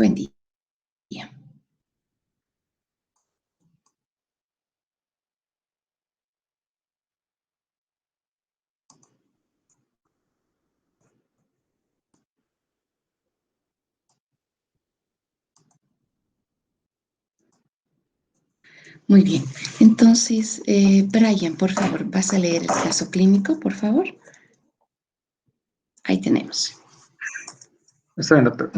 Buen día. Muy bien. Entonces, Brian, por favor, ¿vas a leer el caso clínico, por favor? Ahí tenemos. Está bien, doctor.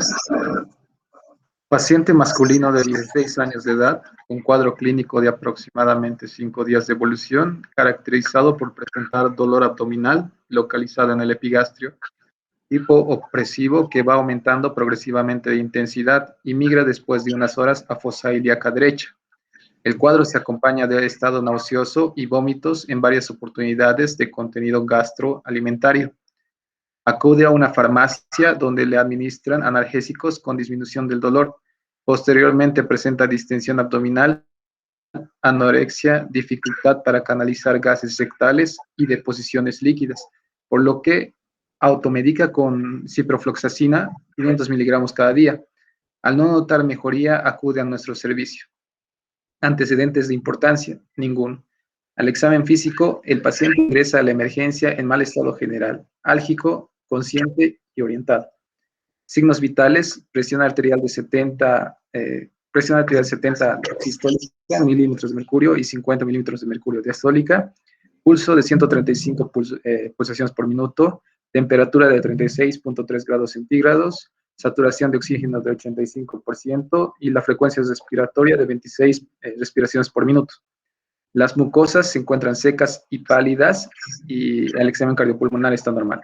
Paciente masculino de 16 años de edad, con cuadro clínico de aproximadamente 5 días de evolución, caracterizado por presentar dolor abdominal localizado en el epigastrio, tipo opresivo que va aumentando progresivamente de intensidad y migra después de unas horas a fosa ilíaca derecha. El cuadro se acompaña de estado nauseoso y vómitos en varias oportunidades de contenido gastroalimentario. Acude a una farmacia donde le administran analgésicos con disminución del dolor. Posteriormente presenta distensión abdominal, anorexia, dificultad para canalizar gases rectales y deposiciones líquidas, por lo que automedica con ciprofloxacina 500 miligramos cada día. Al no notar mejoría, acude a nuestro servicio. Antecedentes de importancia, ninguno. Al examen físico, el paciente ingresa a la emergencia en mal estado general, álgico, consciente y orientado. Signos vitales, presión arterial de 70 sistólica, milímetros de mercurio y 50 milímetros de mercurio diastólica, pulso de 135 pulsaciones por minuto, temperatura de 36.3 grados centígrados, saturación de oxígeno de 85% y la frecuencia respiratoria de 26 respiraciones por minuto. Las mucosas se encuentran secas y pálidas y el examen cardiopulmonar está normal.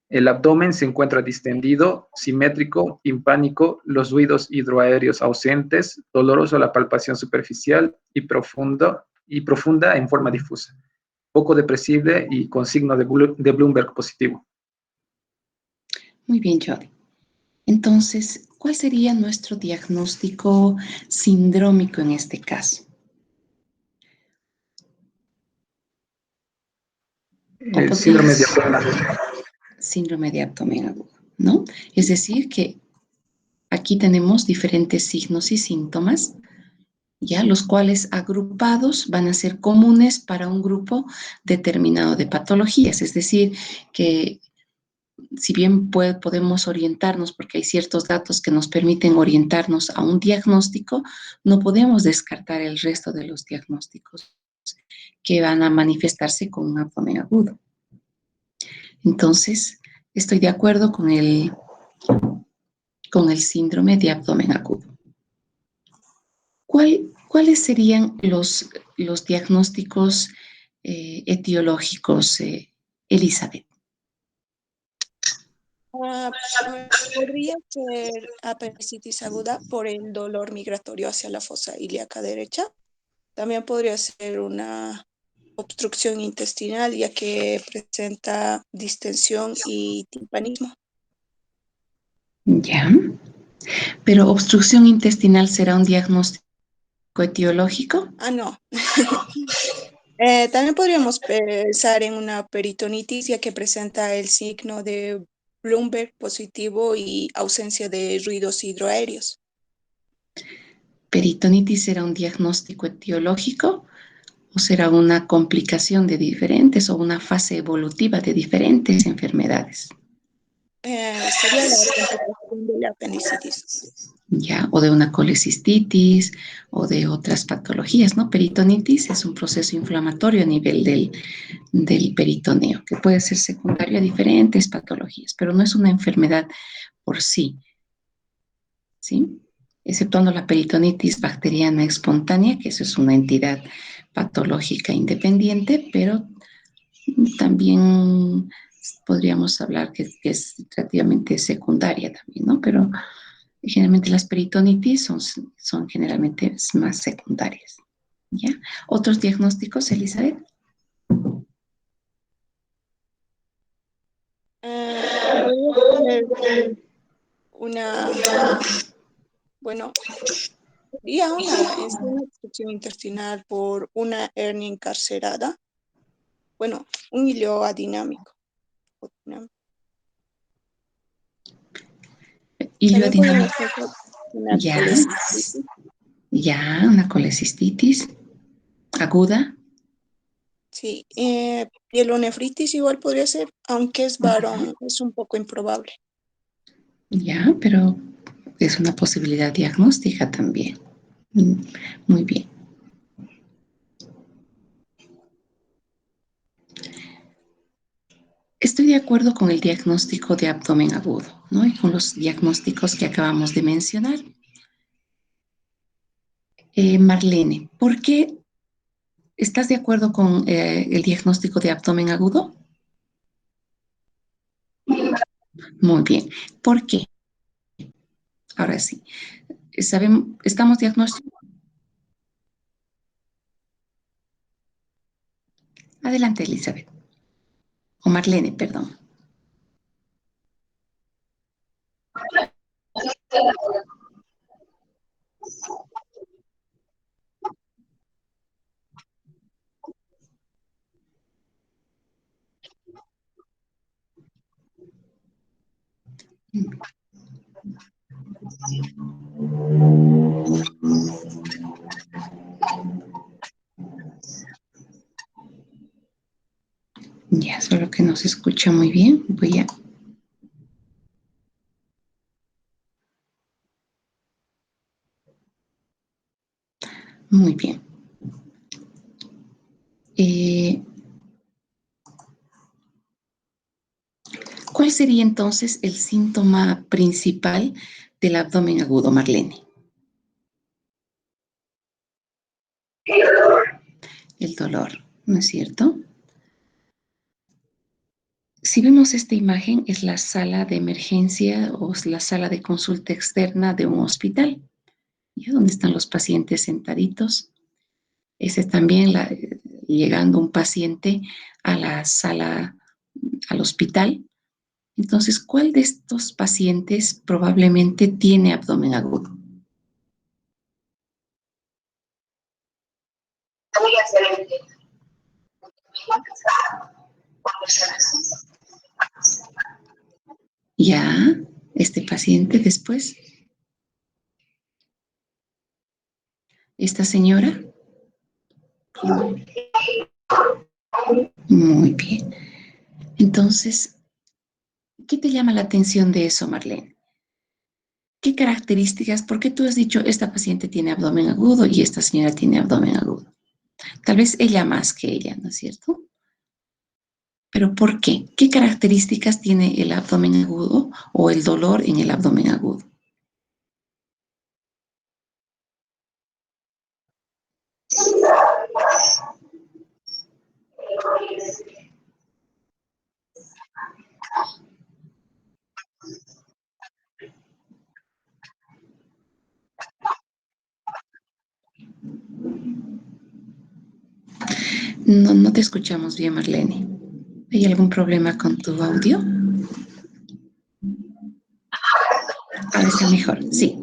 El abdomen se encuentra distendido, simétrico, timpánico, los ruidos hidroaéreos ausentes, doloroso la palpación superficial y profunda en forma difusa, poco depresible y con signo de Bloomberg positivo. Muy bien, Jody. Entonces, ¿cuál sería nuestro diagnóstico sindrómico en este caso? El síndrome de abdomen agudo. Síndrome de abdomen agudo, ¿no? Es decir, que aquí tenemos diferentes signos y síntomas, ya los cuales agrupados van a ser comunes para un grupo determinado de patologías. Es decir, que si bien podemos orientarnos, porque hay ciertos datos que nos permiten orientarnos a un diagnóstico, no podemos descartar el resto de los diagnósticos que van a manifestarse con un abdomen agudo. Entonces, estoy de acuerdo con el síndrome de abdomen agudo. ¿Cuáles serían los diagnósticos etiológicos, Elizabeth? Podría ser apendicitis aguda por el dolor migratorio hacia la fosa ilíaca derecha. También podría ser una obstrucción intestinal, ya que presenta distensión y timpanismo. Ya. ¿Pero obstrucción intestinal será un diagnóstico etiológico? No. También podríamos pensar en una peritonitis, ya que presenta el signo de Bloomberg positivo y ausencia de ruidos hidroaéreos. ¿Peritonitis será un diagnóstico etiológico o será una complicación de diferentes o una fase evolutiva de diferentes enfermedades? Sería la complicación de la apendicitis. Ya, o de una colecistitis o de otras patologías, ¿no? Peritonitis es un proceso inflamatorio a nivel del peritoneo, que puede ser secundario a diferentes patologías, pero no es una enfermedad por sí, ¿sí? Exceptuando la peritonitis bacteriana espontánea, que eso es una entidad patológica independiente, pero también podríamos hablar que es relativamente secundaria también, ¿no? Pero generalmente las peritonitis son generalmente más secundarias, ¿ya? ¿Otros diagnósticos, Elizabeth? Podría ser es una obstrucción intestinal por una hernia encarcerada. Un hilo adinámico. Hilo También podemos adinámico. Una Ya, colecistitis. ya, una colecistitis aguda. Sí, pielonefritis igual podría ser, aunque es varón, es un poco improbable. Ya, pero es una posibilidad diagnóstica también. Mm, Muy bien. Estoy de acuerdo con el diagnóstico de abdomen agudo, ¿no? Y con los diagnósticos que acabamos de mencionar. Marlene, ¿por qué estás de acuerdo con el diagnóstico de abdomen agudo? Muy bien. ¿Por qué? Ahora sí. ¿Estamos diagnósticos? Adelante, Elizabeth. O Marlene, perdón. Ya, solo que no se escucha muy bien. Voy a... Muy bien. Eh, ¿Cuál sería entonces el síntoma principal del abdomen agudo, Marlene? El dolor, ¿no es cierto? Si vemos esta imagen, es la sala de emergencia o es la sala de consulta externa de un hospital, ¿ya? Donde están los pacientes sentaditos. Ese es también llegando un paciente a la sala, al hospital. Entonces, ¿cuál de estos pacientes probablemente tiene abdomen agudo? Ya, este paciente después, esta señora, muy bien. Entonces, ¿qué te llama la atención de eso, Marlene? ¿Qué características? ¿Por qué tú has dicho esta paciente tiene abdomen agudo y esta señora tiene abdomen agudo? Tal vez ella más que ella, ¿no es cierto? Pero ¿por qué? ¿Qué características tiene el abdomen agudo o el dolor en el abdomen agudo? No, no te escuchamos bien, Marlene. ¿Hay algún problema con tu audio? Ahora está mejor, sí.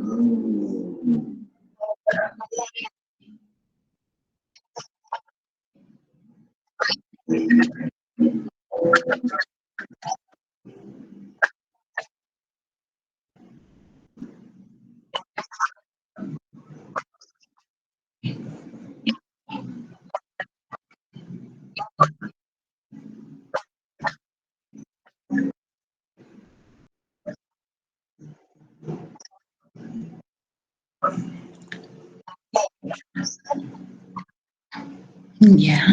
Ya,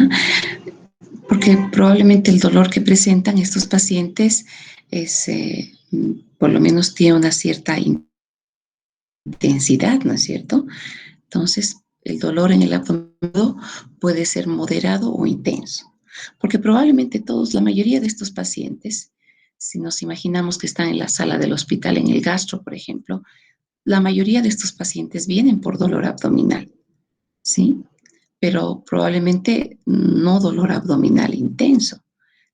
porque probablemente el dolor que presentan estos pacientes es, por lo menos tiene una cierta intensidad, ¿no es cierto? Entonces, el dolor en el abdomen puede ser moderado o intenso, porque probablemente todos, la mayoría de estos pacientes, si nos imaginamos que están en la sala del hospital, en el gastro, por ejemplo, la mayoría de estos pacientes vienen por dolor abdominal, ¿sí? Pero probablemente no dolor abdominal intenso.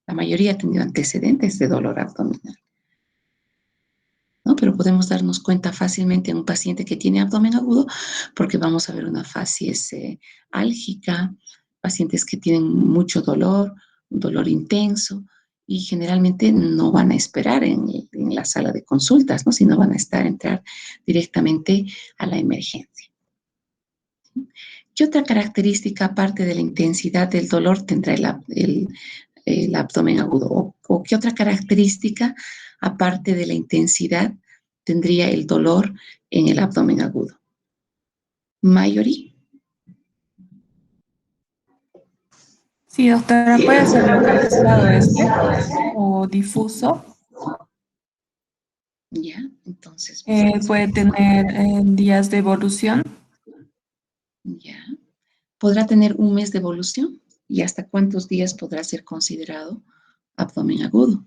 La mayoría ha tenido antecedentes de dolor abdominal, ¿no? Pero podemos darnos cuenta fácilmente en un paciente que tiene abdomen agudo porque vamos a ver una facies álgica, pacientes que tienen mucho dolor, un dolor intenso, y generalmente no van a esperar en la sala de consultas, ¿no? Sino van a entrar directamente a la emergencia. ¿Qué otra característica, aparte de la intensidad del dolor, tendrá el abdomen agudo? ¿O qué otra característica, aparte de la intensidad, tendría el dolor en el abdomen agudo? Mayori. Sí, doctora, puede ser localizado o difuso. Ya, entonces. Puede tener días de evolución. Ya. ¿Podrá tener un mes de evolución? ¿Y hasta cuántos días podrá ser considerado abdomen agudo?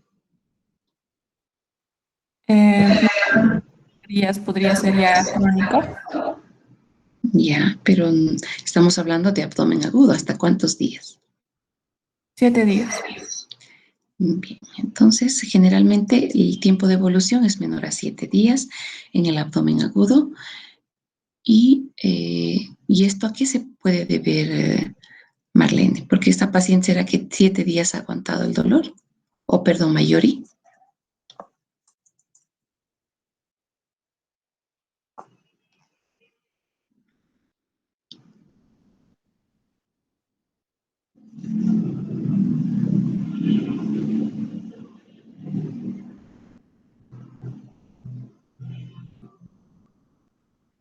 Días podría ser ya crónico. Ya, pero estamos hablando de abdomen agudo. ¿Hasta cuántos días? 7 días. Bien, entonces generalmente el tiempo de evolución es menor a 7 días en el abdomen agudo. ¿Y esto a qué se puede deber, Marlene? Porque esta paciente, ¿será que 7 días ha aguantado el dolor? O perdón, Mayori.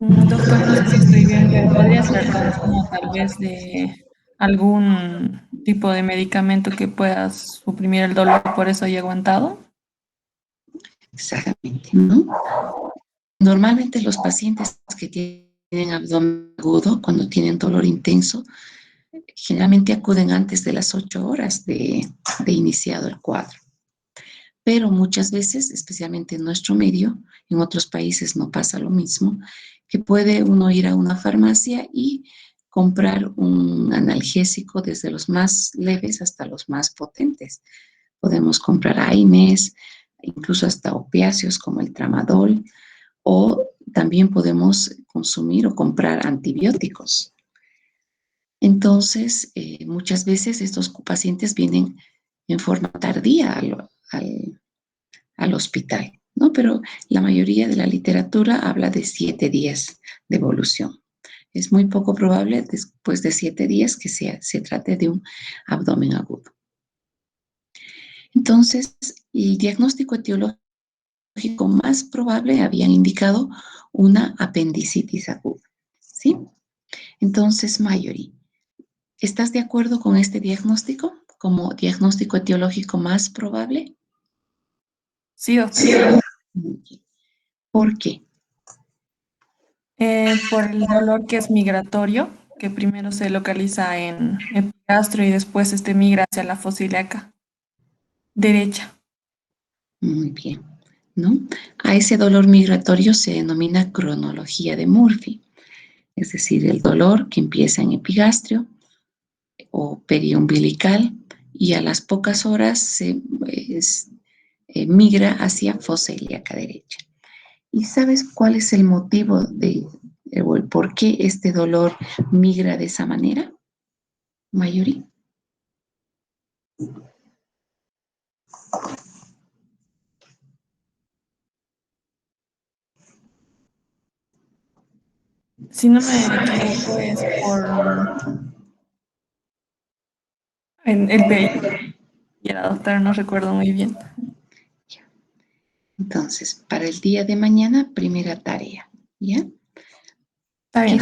Doctor, no sé si estoy bien, pero podría ser consumo tal vez de algún tipo de medicamento que pueda suprimir el dolor, por eso haya aguantado. Exactamente, ¿no? Normalmente los pacientes que tienen abdomen agudo, cuando tienen dolor intenso, generalmente acuden antes de las 8 horas de iniciado el cuadro. Pero muchas veces, especialmente en nuestro medio, en otros países no pasa lo mismo, que puede uno ir a una farmacia y comprar un analgésico desde los más leves hasta los más potentes. Podemos comprar AINES, incluso hasta opiáceos como el tramadol, o también podemos consumir o comprar antibióticos. Entonces, muchas veces estos pacientes vienen en forma tardía al hospital, ¿no? Pero la mayoría de la literatura habla de 7 días de evolución. Es muy poco probable después de 7 días que se trate de un abdomen agudo. Entonces, el diagnóstico etiológico más probable habían indicado una apendicitis aguda, ¿sí? Entonces, Mayori, ¿estás de acuerdo con este diagnóstico como diagnóstico etiológico más probable? Sí, doctor. ¿Por qué? Por el dolor que es migratorio, que primero se localiza en epigastrio y después migra hacia la fosa ilíaca derecha. Muy bien, ¿no? A ese dolor migratorio se denomina cronología de Murphy, es decir, el dolor que empieza en epigastrio o periumbilical y a las pocas horas migra hacia fosa ilíaca derecha. ¿Y sabes cuál es el motivo o el por qué este dolor migra de esa manera, Mayuri? Si no me equivoco, es por el periodo. Y la doctora no recuerdo muy bien. Entonces, para el día de mañana, primera tarea, ¿ya? Está bien.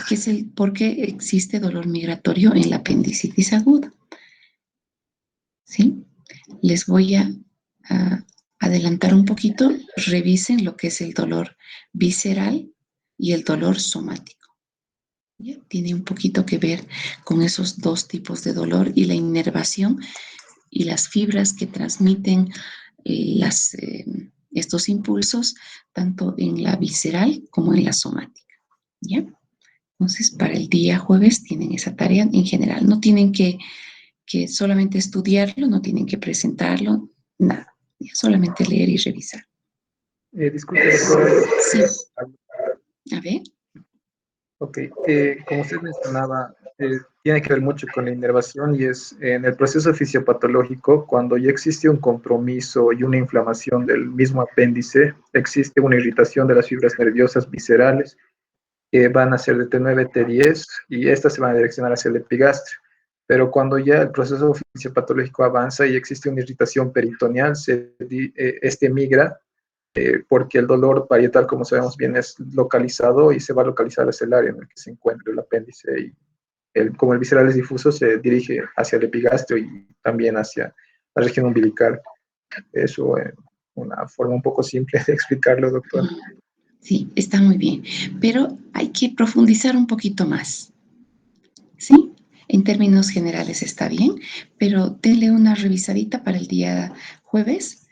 ¿Qué es por qué existe dolor migratorio en la apendicitis aguda? ¿Sí? Les voy a adelantar un poquito. Revisen lo que es el dolor visceral y el dolor somático. ¿Ya? Tiene un poquito que ver con esos dos tipos de dolor y la inervación y las fibras que transmiten estos impulsos tanto en la visceral como en la somática. ¿Ya? Entonces, para el día jueves tienen esa tarea en general. No tienen que solamente estudiarlo, no tienen que presentarlo, nada. Solamente leer y revisar. Disculpe, doctora. Sí. A ver. Ok, como usted mencionaba, tiene que ver mucho con la inervación y es en el proceso fisiopatológico, cuando ya existe un compromiso y una inflamación del mismo apéndice, existe una irritación de las fibras nerviosas viscerales que van a ser de T9, T10 y estas se van a direccionar hacia el epigastrio. Pero cuando ya el proceso fisiopatológico avanza y existe una irritación peritoneal, este migra porque el dolor parietal, como sabemos bien, es localizado y se va a localizar hacia el área en el que se encuentra el apéndice y como el visceral es difuso, se dirige hacia el epigastrio y también hacia la región umbilical. Eso es una forma un poco simple de explicarlo, doctor. Sí, está muy bien, pero hay que profundizar un poquito más, ¿sí? En términos generales está bien, pero denle una revisadita para el día jueves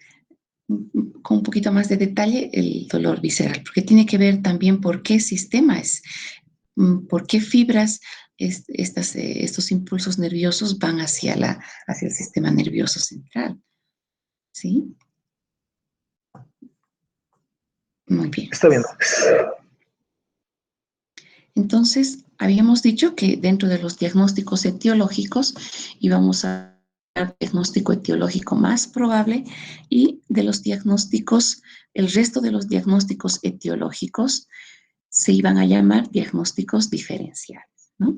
con un poquito más de detalle el dolor visceral, porque tiene que ver también por qué sistema es, por qué fibras estos impulsos nerviosos van hacia el sistema nervioso central, ¿sí? Muy bien. Está bien. Entonces, habíamos dicho que dentro de los diagnósticos etiológicos íbamos a dar diagnóstico etiológico más probable y de los diagnósticos, el resto de los diagnósticos etiológicos se iban a llamar diagnósticos diferenciales, ¿no?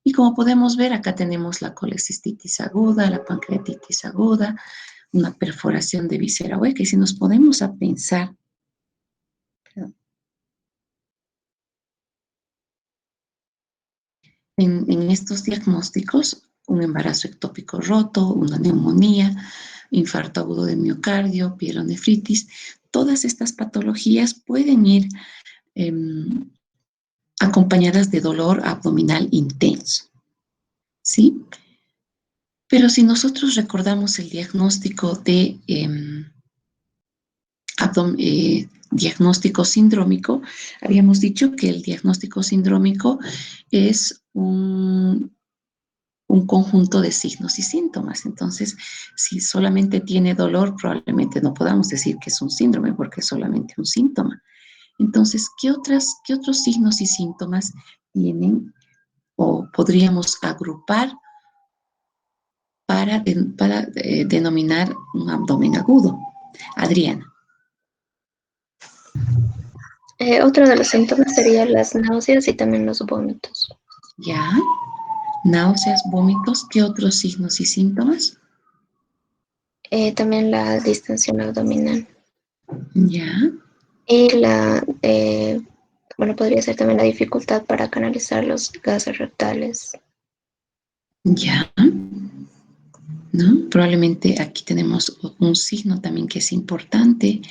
Y como podemos ver, acá tenemos la colecistitis aguda, la pancreatitis aguda, una perforación de víscera hueca. Y si nos ponemos a pensar, en estos diagnósticos, un embarazo ectópico roto, una neumonía, infarto agudo de miocardio, pielonefritis, todas estas patologías pueden ir acompañadas de dolor abdominal intenso, ¿sí? Pero si nosotros recordamos el diagnóstico de diagnóstico sindrómico, habíamos dicho que el diagnóstico sindrómico es un conjunto de signos y síntomas. Entonces, si solamente tiene dolor, probablemente no podamos decir que es un síndrome porque es solamente un síntoma. Entonces, ¿qué otros signos y síntomas tienen o podríamos agrupar para denominar un abdomen agudo? Adriana. Otro de los síntomas serían las náuseas y también los vómitos. Ya. Náuseas, vómitos. ¿Qué otros signos y síntomas? También la distensión abdominal. Ya. Y podría ser también la dificultad para canalizar los gases rectales. Ya. ¿No? Probablemente aquí tenemos un signo también que es importante.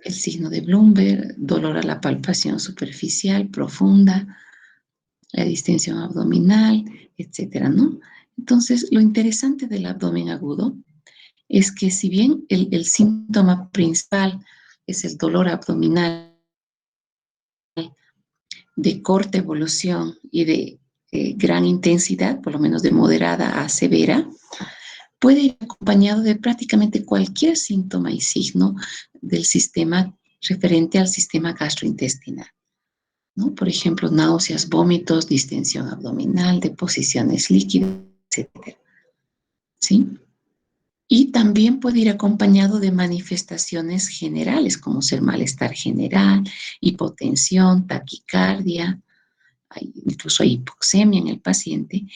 El signo de Bloomberg, dolor a la palpación superficial, profunda, la distensión abdominal, etcétera, ¿no? Entonces, lo interesante del abdomen agudo es que si bien el síntoma principal es el dolor abdominal de corta evolución y de gran intensidad, por lo menos de moderada a severa, puede ir acompañado de prácticamente cualquier síntoma y signo del sistema referente al sistema gastrointestinal, ¿no? Por ejemplo, náuseas, vómitos, distensión abdominal, deposiciones líquidas, etc. ¿Sí? Y también puede ir acompañado de manifestaciones generales, como ser malestar general, hipotensión, taquicardia, incluso hay hipoxemia en el paciente.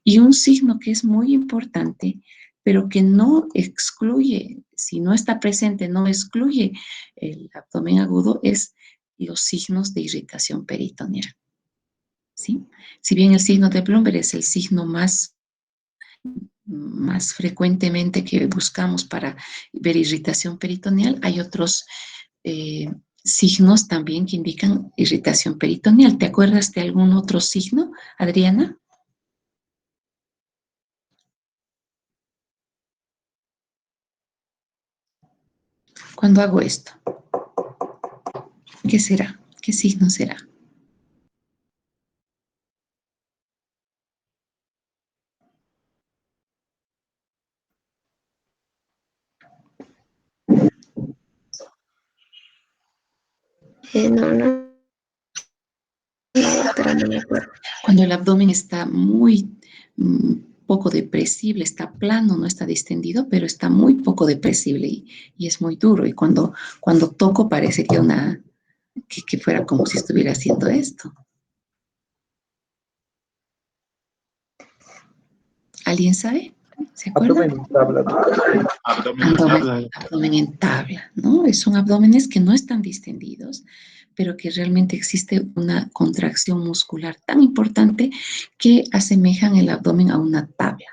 Y un signo que es muy importante, pero que no excluye, si no está presente, no excluye el abdomen agudo, es los signos de irritación peritoneal, ¿sí? Si bien el signo de Bloomberg es el signo más frecuentemente que buscamos para ver irritación peritoneal, hay otros signos también que indican irritación peritoneal. ¿Te acuerdas de algún otro signo, Adriana? Cuando hago esto, ¿qué será? ¿Qué signo será? No, pero no me acuerdo. Cuando el abdomen está muy poco depresible, está plano, no está distendido, pero está muy poco depresible y es muy duro. Y cuando toco parecería que fuera como si estuviera haciendo esto. ¿Alguien sabe? ¿Se acuerda? Abdomen en tabla. Abdomen en tabla. Abdomen en tabla, ¿no? Son abdómenes que no están distendidos, pero que realmente existe una contracción muscular tan importante que asemejan el abdomen a una tabla.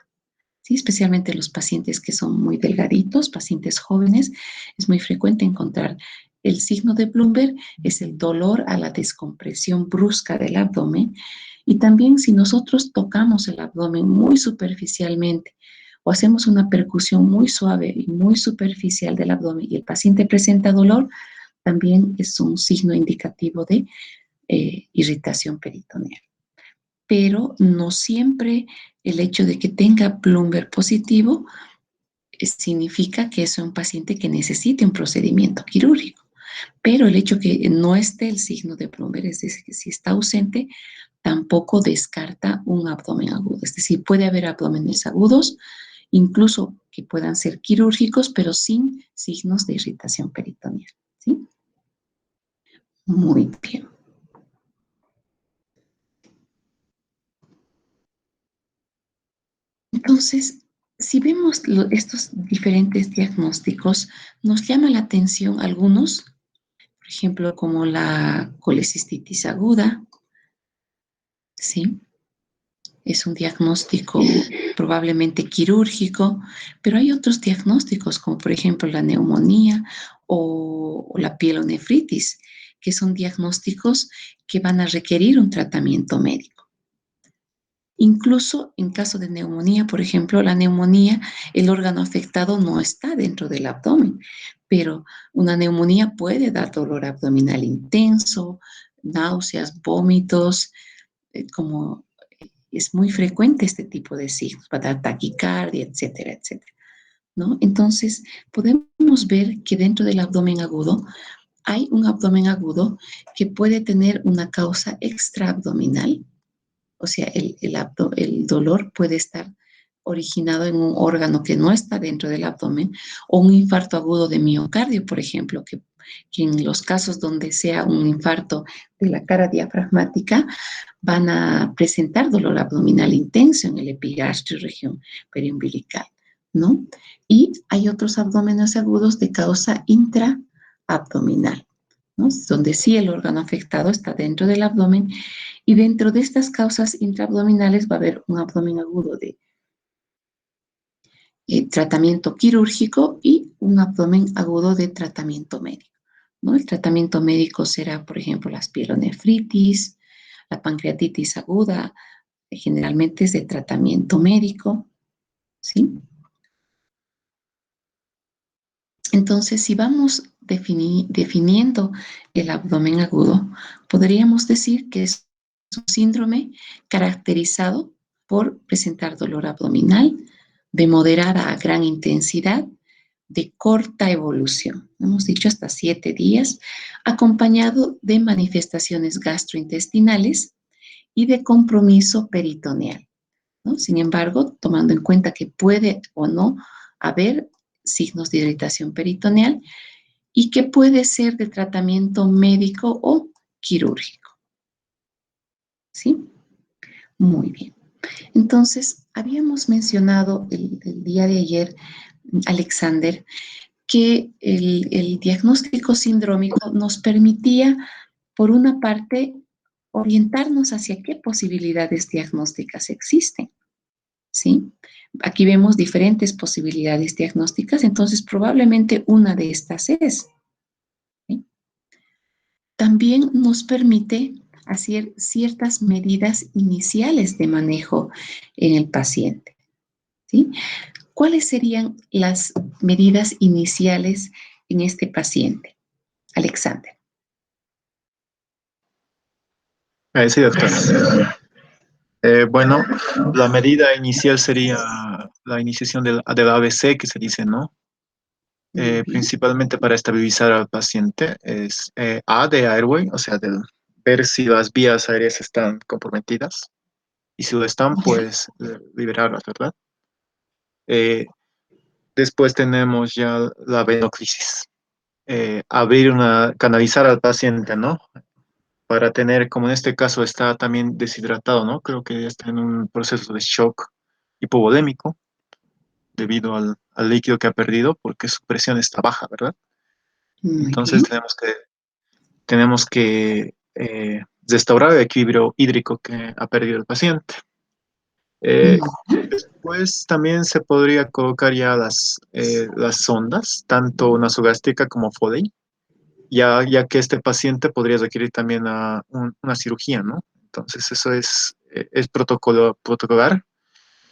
¿Sí? Especialmente los pacientes que son muy delgaditos, pacientes jóvenes, es muy frecuente encontrar el signo de Bloomberg, es el dolor a la descompresión brusca del abdomen. Y también si nosotros tocamos el abdomen muy superficialmente o hacemos una percusión muy suave y muy superficial del abdomen y el paciente presenta dolor, también es un signo indicativo de irritación peritoneal. Pero no siempre el hecho de que tenga Bloomberg positivo significa que es un paciente que necesite un procedimiento quirúrgico. Pero el hecho que no esté el signo de Bloomberg, es decir, que si está ausente, tampoco descarta un abdomen agudo. Es decir, puede haber abdómenes agudos, incluso que puedan ser quirúrgicos, pero sin signos de irritación peritoneal. ¿Sí? Muy bien. Entonces, si vemos estos diferentes diagnósticos, nos llama la atención algunos, por ejemplo, como la colecistitis aguda, ¿sí? Es un diagnóstico probablemente quirúrgico, pero hay otros diagnósticos, como por ejemplo la neumonía o la pielonefritis, que son diagnósticos que van a requerir un tratamiento médico. Incluso en caso de neumonía, por ejemplo, la neumonía, el órgano afectado no está dentro del abdomen, pero una neumonía puede dar dolor abdominal intenso, náuseas, vómitos, como es muy frecuente este tipo de signos, para dar taquicardia, etcétera, etcétera, ¿no? Entonces, podemos ver que dentro del abdomen agudo hay un abdomen agudo que puede tener una causa extraabdominal, o sea, el dolor puede estar originado en un órgano que no está dentro del abdomen, o un infarto agudo de miocardio, por ejemplo, que en los casos donde sea un infarto de la cara diafragmática, van a presentar dolor abdominal intenso en el epigastrio, región periumbilical, ¿no? Y hay otros abdómenes agudos de causa intraabdominal, ¿no? Donde sí el órgano afectado está dentro del abdomen, y dentro de estas causas intraabdominales va a haber un abdomen agudo de tratamiento quirúrgico y un abdomen agudo de tratamiento médico, ¿no? El tratamiento médico será, por ejemplo, las pielonefritis, la pancreatitis aguda, generalmente es de tratamiento médico, ¿sí? Entonces, si vamos definiendo el abdomen agudo, podríamos decir que es un síndrome caracterizado por presentar dolor abdominal de moderada a gran intensidad, de corta evolución, hemos dicho hasta 7 días, acompañado de manifestaciones gastrointestinales y de compromiso peritoneal, ¿no? Sin embargo, tomando en cuenta que puede o no haber signos de irritación peritoneal y que puede ser de tratamiento médico o quirúrgico. ¿Sí? Muy bien. Entonces, habíamos mencionado el día de ayer, Alexander, que el diagnóstico sindrómico nos permitía, por una parte, orientarnos hacia qué posibilidades diagnósticas existen, ¿sí? Aquí vemos diferentes posibilidades diagnósticas, entonces probablemente una de estas es, ¿sí? También nos permite hacer ciertas medidas iniciales de manejo en el paciente, ¿sí? ¿Cuáles serían las medidas iniciales en este paciente? Alexander. Sí, doctor. Bueno, la medida inicial sería la iniciación del ABC, que se dice, ¿no? Muy bien. Principalmente para estabilizar al paciente. Es A de airway, o sea, ver si las vías aéreas están comprometidas y si lo están, Ya. pues liberarlas, ¿verdad? Eh, Después tenemos ya la venoclisis. Canalizar al paciente, ¿no? Para tener, como en este caso está también deshidratado, ¿no? Creo que está en un proceso de shock hipovolémico debido al líquido que ha perdido porque su presión está baja, ¿verdad? Muy Entonces bien. tenemos que restaurar el equilibrio hídrico que ha perdido el paciente. Mm, Después también se podría colocar ya las sondas, tanto nasogástrica como Foley, ya que este paciente podría requerir también una cirugía, ¿no? Entonces eso es protocolar.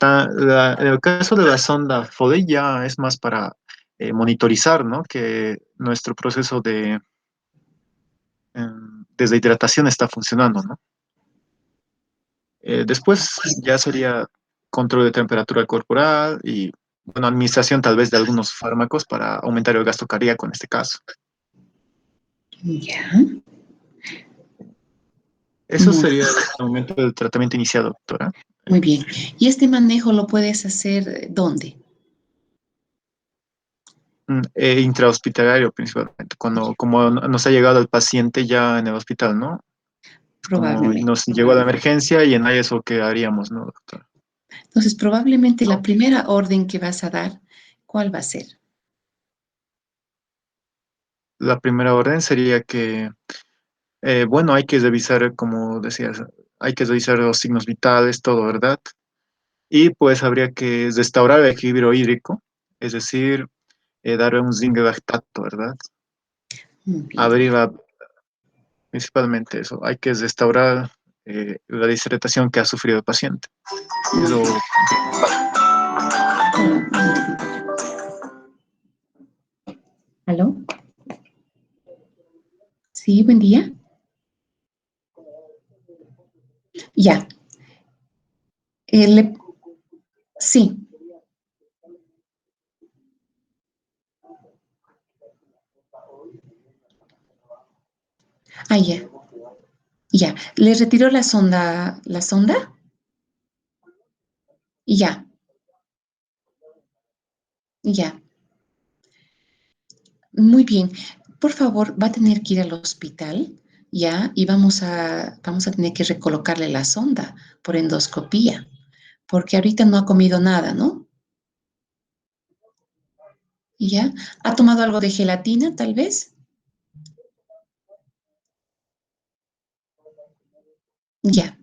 En el caso de la sonda Foley ya es más para monitorizar, ¿no? Que nuestro proceso de deshidratación está funcionando, ¿no? Después ya sería control de temperatura corporal y, bueno, administración tal vez de algunos fármacos para aumentar el gasto cardíaco en este caso. ya. Eso Muy, sería el momento del tratamiento inicial, doctora. muy bien. ¿Y este manejo lo puedes hacer dónde? Intrahospitalario principalmente, como nos ha llegado el paciente ya en el hospital, ¿no? Como Probablemente. nos llegó a la emergencia y en ahí eso que haríamos, ¿no, doctora? Entonces, probablemente la primera orden que vas a dar, ¿cuál va a ser? La primera orden sería que, bueno, hay que revisar, como decías, hay que revisar los signos vitales, todo, ¿verdad? Y pues habría que restaurar el equilibrio hídrico, es decir, darle un zinc lactato, ¿verdad? Muy bien. Abrir principalmente eso, hay que restaurar la deshidratación que ha sufrido el paciente. Es lo principal. ¿Aló? Sí, buen día. Ya. Sí. Ah, ya. Ya. ¿Le retiró la sonda? ¿La sonda? Ya. Ya. Muy bien. Por favor, va a tener que ir al hospital, ¿ya? Y vamos a tener que recolocarle la sonda por endoscopía, porque ahorita no ha comido nada, ¿no? ¿Ya? ¿Ha tomado algo de gelatina, tal vez? Ya.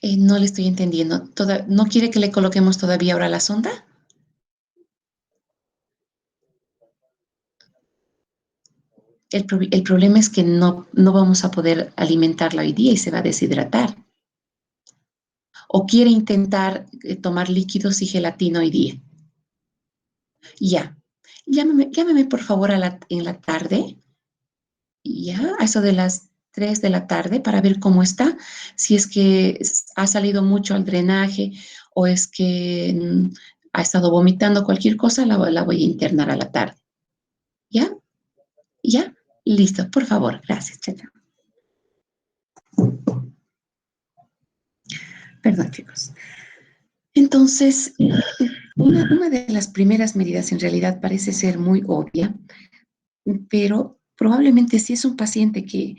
No le estoy entendiendo. ¿No quiere que le coloquemos todavía ahora la sonda? El problema es que no vamos a poder alimentarla hoy día y se va a deshidratar. ¿O quiere intentar tomar líquidos y gelatina hoy día? Ya. Llámeme por favor en la tarde, ya, a eso de las 3 de la tarde para ver cómo está, si es que ha salido mucho al drenaje o es que ha estado vomitando cualquier cosa, la voy a internar a la tarde. ¿Ya? ¿Ya? Listo, por favor. Gracias, chao, chao. Perdón, chicos. Entonces, una de las primeras medidas en realidad parece ser muy obvia, pero probablemente si es un paciente que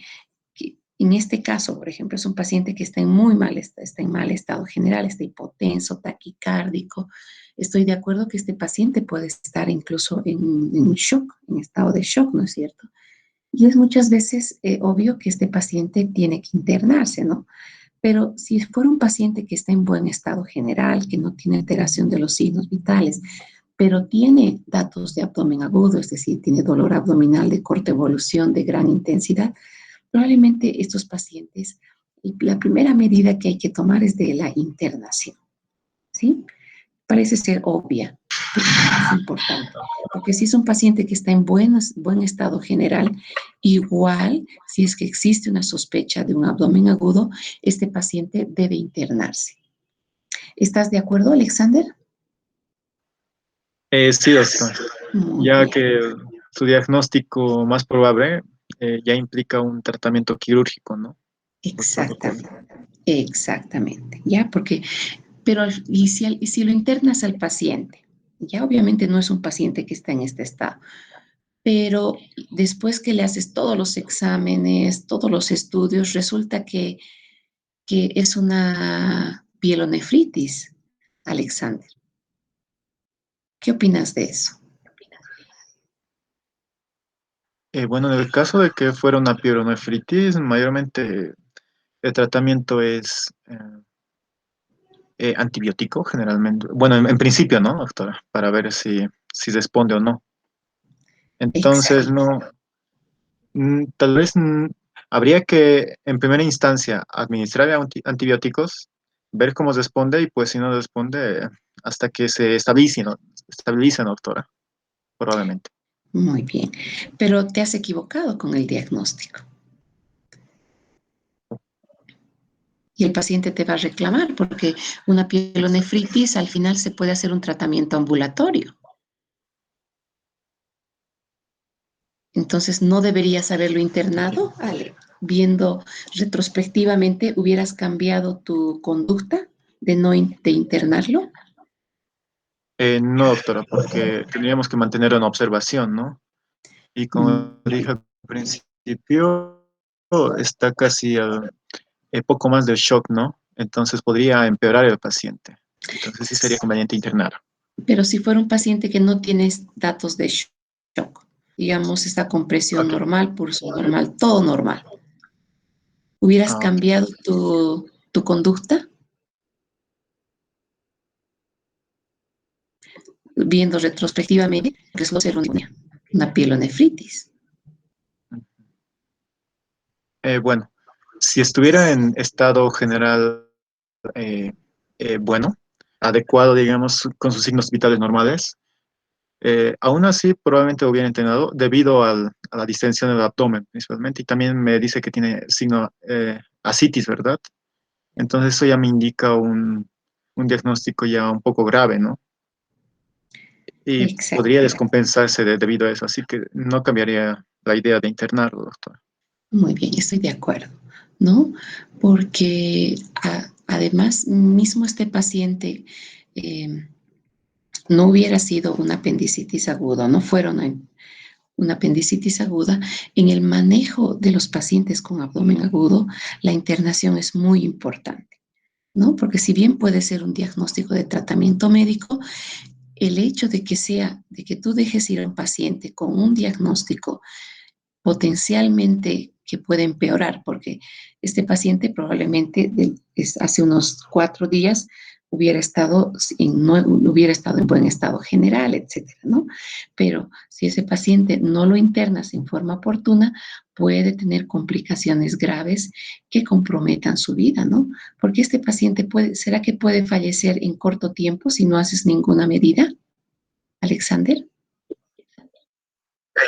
en este caso, por ejemplo, es un paciente que está en muy mal, está en mal estado general, está hipotenso, taquicárdico. Estoy de acuerdo que este paciente puede estar incluso en un shock, en estado de shock, ¿no es cierto? Y es muchas veces obvio que este paciente tiene que internarse, ¿no? Pero si fuera un paciente que está en buen estado general, que no tiene alteración de los signos vitales, pero tiene datos de abdomen agudo, es decir, tiene dolor abdominal de corta evolución, de gran intensidad, probablemente estos pacientes, la primera medida que hay que tomar es de la internación, ¿sí? Parece ser obvia, pero es importante, porque si es un paciente que está en buen estado general, igual, si es que existe una sospecha de un abdomen agudo, este paciente debe internarse. ¿Estás de acuerdo, Alexander? Sí, doctor. Muy Ya bien. que su diagnóstico más probable ya implica un tratamiento quirúrgico, ¿no? Por protocolo. Exactamente. Exactamente. Ya, porque, pero, y si lo internas al paciente, ya obviamente no es un paciente que está en este estado, pero después que le haces todos los exámenes, todos los estudios, resulta que es una pielonefritis, Alexander. ¿Qué opinas de eso? Bueno, en el caso de que fuera una pielonefritis, mayormente el tratamiento es antibiótico, generalmente. Bueno, en principio, ¿no, doctora? Para ver si responde o no. Entonces, Exacto. no, tal vez habría que, en primera instancia, administrar antibióticos, ver cómo responde y pues si no responde, hasta que se estabilice, ¿no? Estabilice, doctora, probablemente. Muy bien. Pero te has equivocado con el diagnóstico. Y el paciente te va a reclamar porque una pielonefritis al final se puede hacer un tratamiento ambulatorio. Entonces, ¿no deberías haberlo internado? Ale, viendo retrospectivamente, ¿hubieras cambiado tu conducta de no de internarlo? No, doctora, porque tendríamos que mantener una observación, ¿no? Y como dije al principio, está casi poco más del shock, ¿no? Entonces podría empeorar el paciente. Entonces sí sería conveniente internar. Pero si fuera un paciente que no tienes datos de shock, digamos, está con presión Ok. normal, pulso normal, todo normal, ¿hubieras Ah, ok. cambiado tu conducta? Viendo retrospectivamente, resultó ser una pielonefritis. Bueno, si estuviera en estado general eh, bueno, adecuado, digamos, con sus signos vitales normales, aún así probablemente hubiera internado debido a la distensión del abdomen principalmente y también me dice que tiene signo ascitis, ¿verdad? Entonces eso ya me indica un diagnóstico ya un poco grave, ¿no? Y podría Exacto. descompensarse debido a eso, así que no cambiaría la idea de internarlo, doctor. Muy bien, estoy de acuerdo, ¿no? Porque además, mismo este paciente no hubiera sido una apendicitis aguda, no fuera una apendicitis aguda, en el manejo de los pacientes con abdomen agudo, la internación es muy importante, ¿no? Porque si bien puede ser un diagnóstico de tratamiento médico, el hecho de que sea, de que tú dejes ir a un paciente con un diagnóstico potencialmente que puede empeorar, porque este paciente probablemente hace unos 4 días no hubiera estado en buen estado general, etcétera, ¿no? Pero si ese paciente no lo internas en forma oportuna, puede tener complicaciones graves que comprometan su vida, ¿no? Porque este paciente ¿será que puede fallecer en corto tiempo si no haces ninguna medida, Alexander?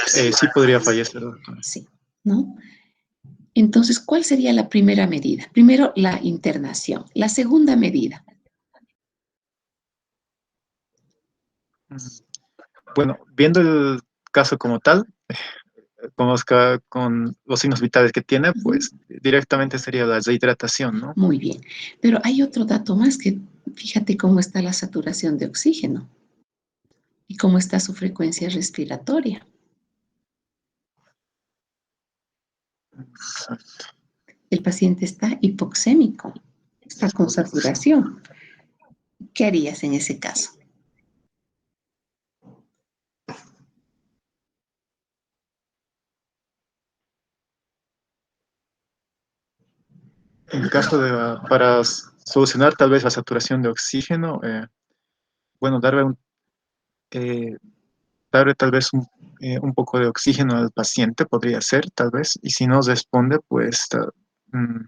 Sí podría fallecer, doctor. Sí, ¿no? Entonces, ¿cuál sería la primera medida? Primero, la internación. La segunda medida. Bueno, viendo el caso como tal, conozca con los signos vitales que tiene, Ujú. pues directamente sería la rehidratación, ¿no? Muy bien. Pero hay otro dato más que fíjate cómo está la saturación de oxígeno y cómo está su frecuencia respiratoria. El paciente está hipoxémico, está con saturación. ¿Qué harías en ese caso? En caso de, para solucionar tal vez la saturación de oxígeno, bueno, eh, darle tal vez un poco de oxígeno al paciente podría ser, tal vez, y si no responde, pues mm,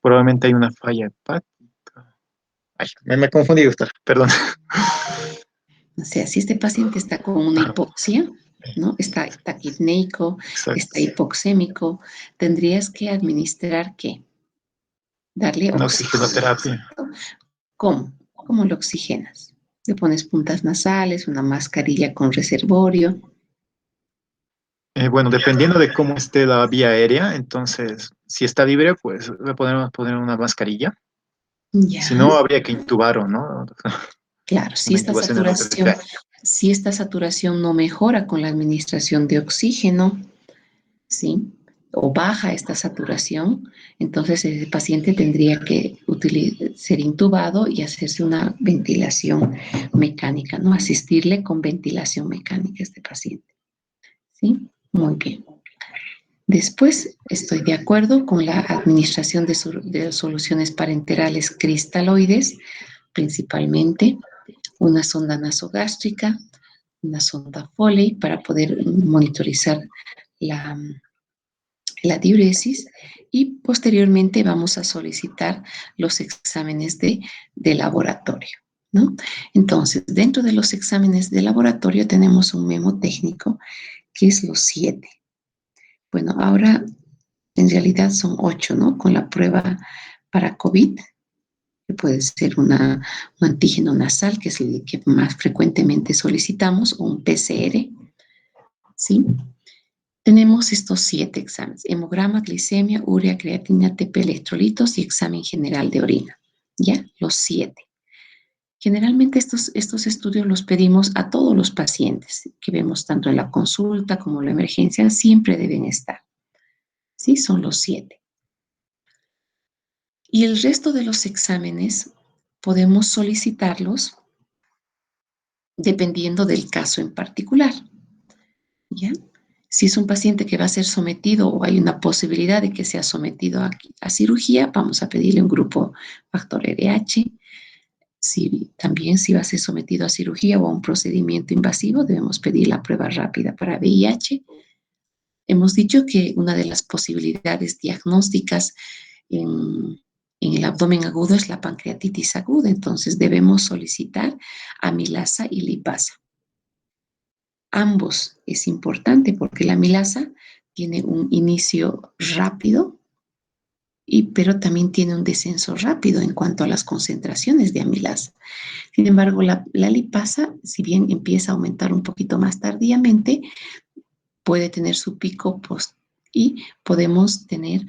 probablemente hay una falla hepática. Ay, me confundí, doctor, perdón. O sea, si este paciente está con una Ajá, hipoxia, ¿no? Está taquipneico, está exacto. hipoxémico, tendrías que administrar ¿qué? Darle Una oxígeno. oxigenoterapia. ¿Cómo? ¿Cómo lo oxigenas? Le pones puntas nasales, una mascarilla con reservorio. Bueno, dependiendo de cómo esté la vía aérea, entonces, si está libre, pues le podemos poner una mascarilla. Ya, Si no, habría que intubar, ¿no? claro, Una intubación endotelial. si esta saturación no mejora con la administración de oxígeno, ¿sí? O baja esta saturación, entonces el paciente tendría que ser intubado y hacerse una ventilación mecánica, ¿no? Asistirle con ventilación mecánica a este paciente, ¿sí? Muy bien. Después, estoy de acuerdo con la administración de soluciones parenterales cristaloides, principalmente una sonda nasogástrica, una sonda Foley para poder monitorizar la diuresis y posteriormente vamos a solicitar los exámenes de laboratorio, ¿no? Entonces, dentro de los exámenes de laboratorio tenemos un memo técnico que es los 7. Bueno, ahora en realidad son 8, ¿no? Con la prueba para COVID, que puede ser un antígeno nasal, que es el que más frecuentemente solicitamos, o un PCR, ¿sí? Tenemos estos 7 exámenes: hemograma, glicemia, urea, creatina, TP, electrolitos y examen general de orina. ¿Ya? Los 7. Generalmente estos estudios los pedimos a todos los pacientes que vemos tanto en la consulta como en la emergencia, siempre deben estar. ¿Sí? Son los 7. Y el resto de los exámenes podemos solicitarlos dependiendo del caso en particular. ¿Ya? Si es un paciente que va a ser sometido o hay una posibilidad de que sea sometido a cirugía, vamos a pedirle un grupo factor RH. También si va a ser sometido a cirugía o a un procedimiento invasivo, debemos pedir la prueba rápida para VIH. Hemos dicho que una de las posibilidades diagnósticas en el abdomen agudo es la pancreatitis aguda, entonces debemos solicitar amilasa y lipasa. Ambos es importante porque la amilasa tiene un inicio rápido, pero también tiene un descenso rápido en cuanto a las concentraciones de amilasa. Sin embargo, la lipasa, si bien empieza a aumentar un poquito más tardíamente, puede tener su pico post y podemos tener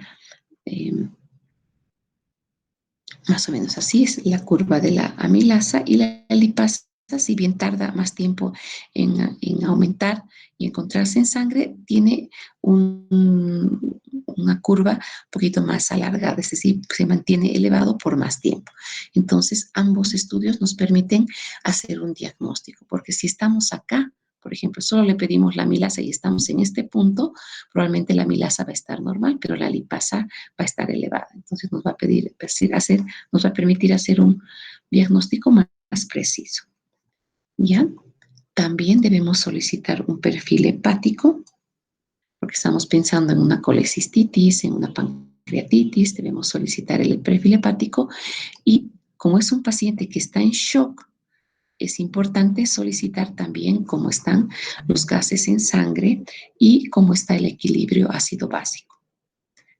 más o menos así es la curva de la amilasa, y la lipasa, si bien tarda más tiempo en aumentar y encontrarse en sangre, tiene una curva un poquito más alargada, es decir, se mantiene elevado por más tiempo. Entonces, ambos estudios nos permiten hacer un diagnóstico, porque si estamos acá, por ejemplo, solo le pedimos la amilasa y estamos en este punto, probablemente la amilasa va a estar normal, pero la lipasa va a estar elevada. Entonces nos va a permitir hacer un diagnóstico más preciso. ¿Ya? También debemos solicitar un perfil hepático, porque estamos pensando en una colecistitis, en una pancreatitis, debemos solicitar el perfil hepático, y como es un paciente que está en shock, es importante solicitar también cómo están los gases en sangre y cómo está el equilibrio ácido-básico,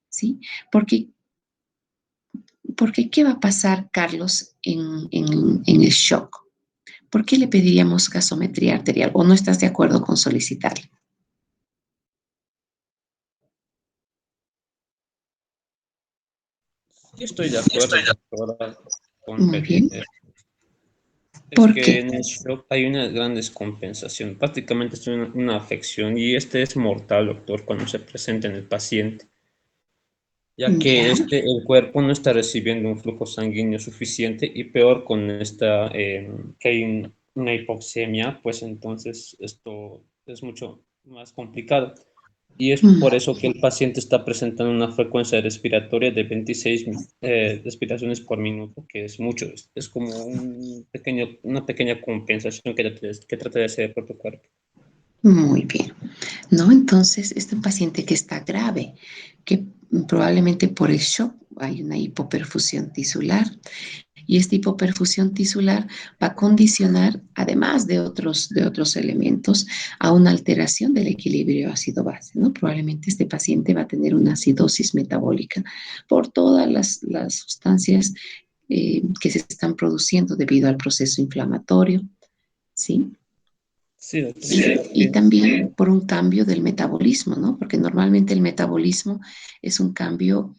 ¿sí? Porque ¿qué va a pasar, Carlos, en el shock? ¿Por qué le pediríamos gasometría arterial o no estás de acuerdo con solicitarle? Yo estoy de acuerdo, doctora, con Muy bien. pedir. Es ¿Por que qué? en el shock hay una gran descompensación. Prácticamente es una afección y este es mortal, doctor, cuando se presenta en el paciente, ya que Ya, el cuerpo no está recibiendo un flujo sanguíneo suficiente y peor con que hay una hipoxemia, pues entonces esto es mucho más complicado. Y es por eso que el paciente está presentando una frecuencia respiratoria de 26 respiraciones por minuto, que es mucho. Es como una pequeña compensación que trata de hacer el propio cuerpo. muy bien. ¿No? Entonces, este paciente que está grave, que probablemente por el shock hay una hipoperfusión tisular, y esta hipoperfusión tisular va a condicionar, además de otros elementos, a una alteración del equilibrio ácido-base, ¿no? Probablemente este paciente va a tener una acidosis metabólica por todas las sustancias que se están produciendo debido al proceso inflamatorio, ¿sí? Sí, doctora. Y también por un cambio del metabolismo, ¿no? Porque normalmente el metabolismo es un cambio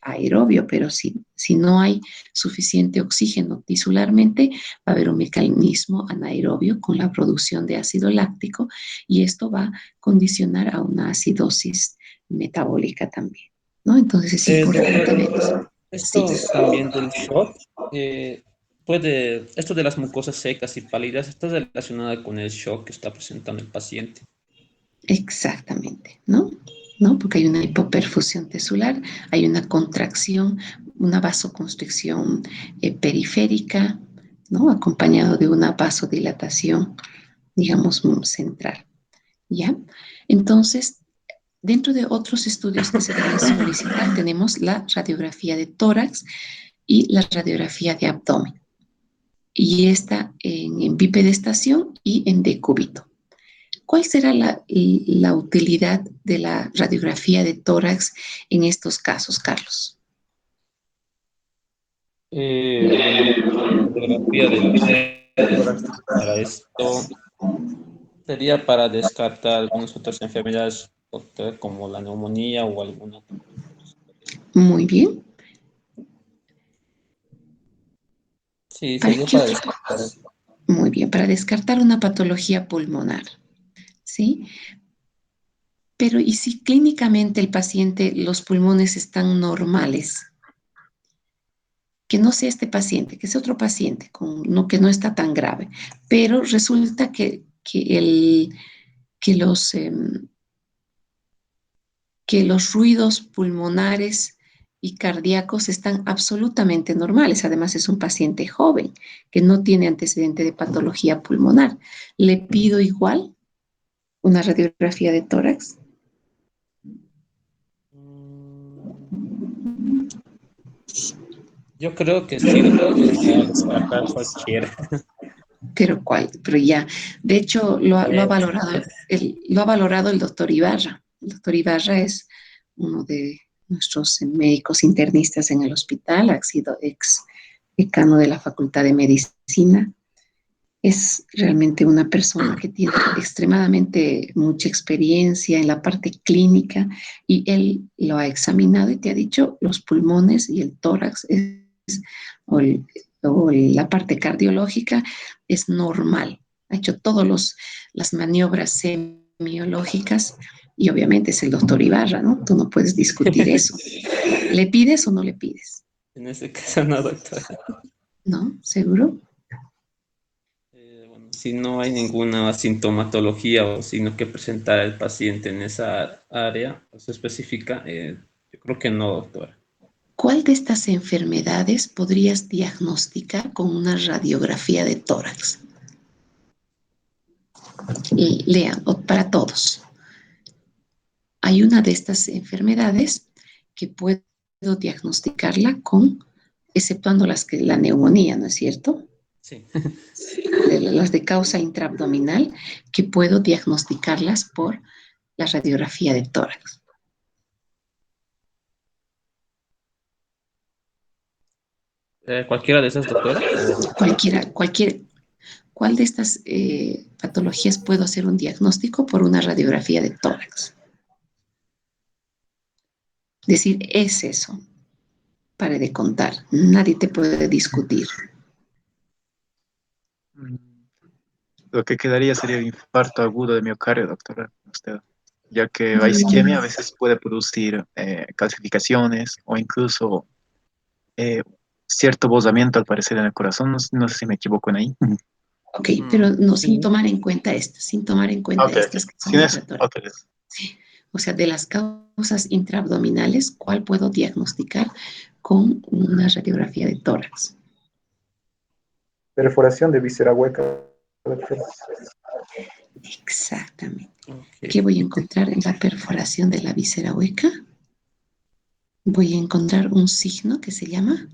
aerobio, pero si no hay suficiente oxígeno tisularmente, va a haber un mecanismo anaerobio con la producción de ácido láctico y esto va a condicionar a una acidosis metabólica también, ¿no? Entonces es importante ver eso. Esto Sí. también del shock, esto de las mucosas secas y pálidas, está relacionada con el shock que está presentando el paciente. Exactamente, ¿no? ¿No? Porque hay una hipoperfusión tisular, hay una contracción, una vasoconstricción periférica, ¿no? Acompañado de una vasodilatación, digamos, central, ¿ya? Entonces, dentro de otros estudios que se deben solicitar, tenemos la radiografía de tórax y la radiografía de abdomen. Y esta en bipedestación y en decúbito. ¿Cuál será la utilidad de la radiografía de tórax en estos casos, Carlos? Bueno, la radiografía de tórax para esto sería para descartar algunas otras enfermedades, doctor, como la neumonía o alguna otra. Muy bien. Sí, ¿Para sería qué para otra? descartar. Muy bien, para descartar una patología pulmonar, ¿sí? Pero ¿y si clínicamente el paciente, los pulmones están normales? Que no sea este paciente, que sea otro paciente, que no está tan grave, pero resulta que los ruidos pulmonares y cardíacos están absolutamente normales. Además, es un paciente joven que no tiene antecedente de patología pulmonar. ¿Le pido igual una radiografía de tórax? Yo creo que sí, doctor, para descartar cualquiera. Pero ya, de hecho, lo ha valorado el doctor Ibarra. El doctor Ibarra es uno de nuestros médicos internistas en el hospital, ha sido ex decano de la Facultad de Medicina. Es realmente una persona que tiene extremadamente mucha experiencia en la parte clínica y él lo ha examinado y te ha dicho los pulmones y el tórax o la parte cardiológica es normal. Ha hecho todas las maniobras semiológicas y obviamente es el doctor Ibarra, ¿no? Tú no puedes discutir eso. ¿Le pides o no le pides? En ese caso no, doctor. ¿No? ¿Seguro? Bueno, si no hay ninguna sintomatología o signo que presentar el paciente en esa área específica, yo creo que no, doctora. ¿Cuál de estas enfermedades podrías diagnosticar con una radiografía de tórax? Lean, para todos. Hay una de estas enfermedades que puedo diagnosticarla exceptuando la neumonía, ¿no es cierto? Sí. Las de causa intraabdominal, que puedo diagnosticarlas por la radiografía de tórax. ¿Cualquiera de esas, doctora? ¿Cuál de estas patologías puedo hacer un diagnóstico por una radiografía de tórax? Decir, es eso. Pare de contar. Nadie te puede discutir. Lo que quedaría sería el infarto agudo de miocardio, doctora, usted, ya que la isquemia a veces puede producir calcificaciones o incluso cierto bosamiento al parecer en el corazón. No sé si me equivoco en ahí. Ok, pero no, Sí. sin tomar en cuenta estas, sin tomar en cuenta Ok, estas que son sin eso, laboratorias. ok. Sí. O sea, de las causas intraabdominales, ¿cuál puedo diagnosticar con una radiografía de tórax? Perforación de víscera hueca. Exactamente. Ok. ¿Qué voy a encontrar en la perforación de la víscera hueca? Voy a encontrar un signo que se llama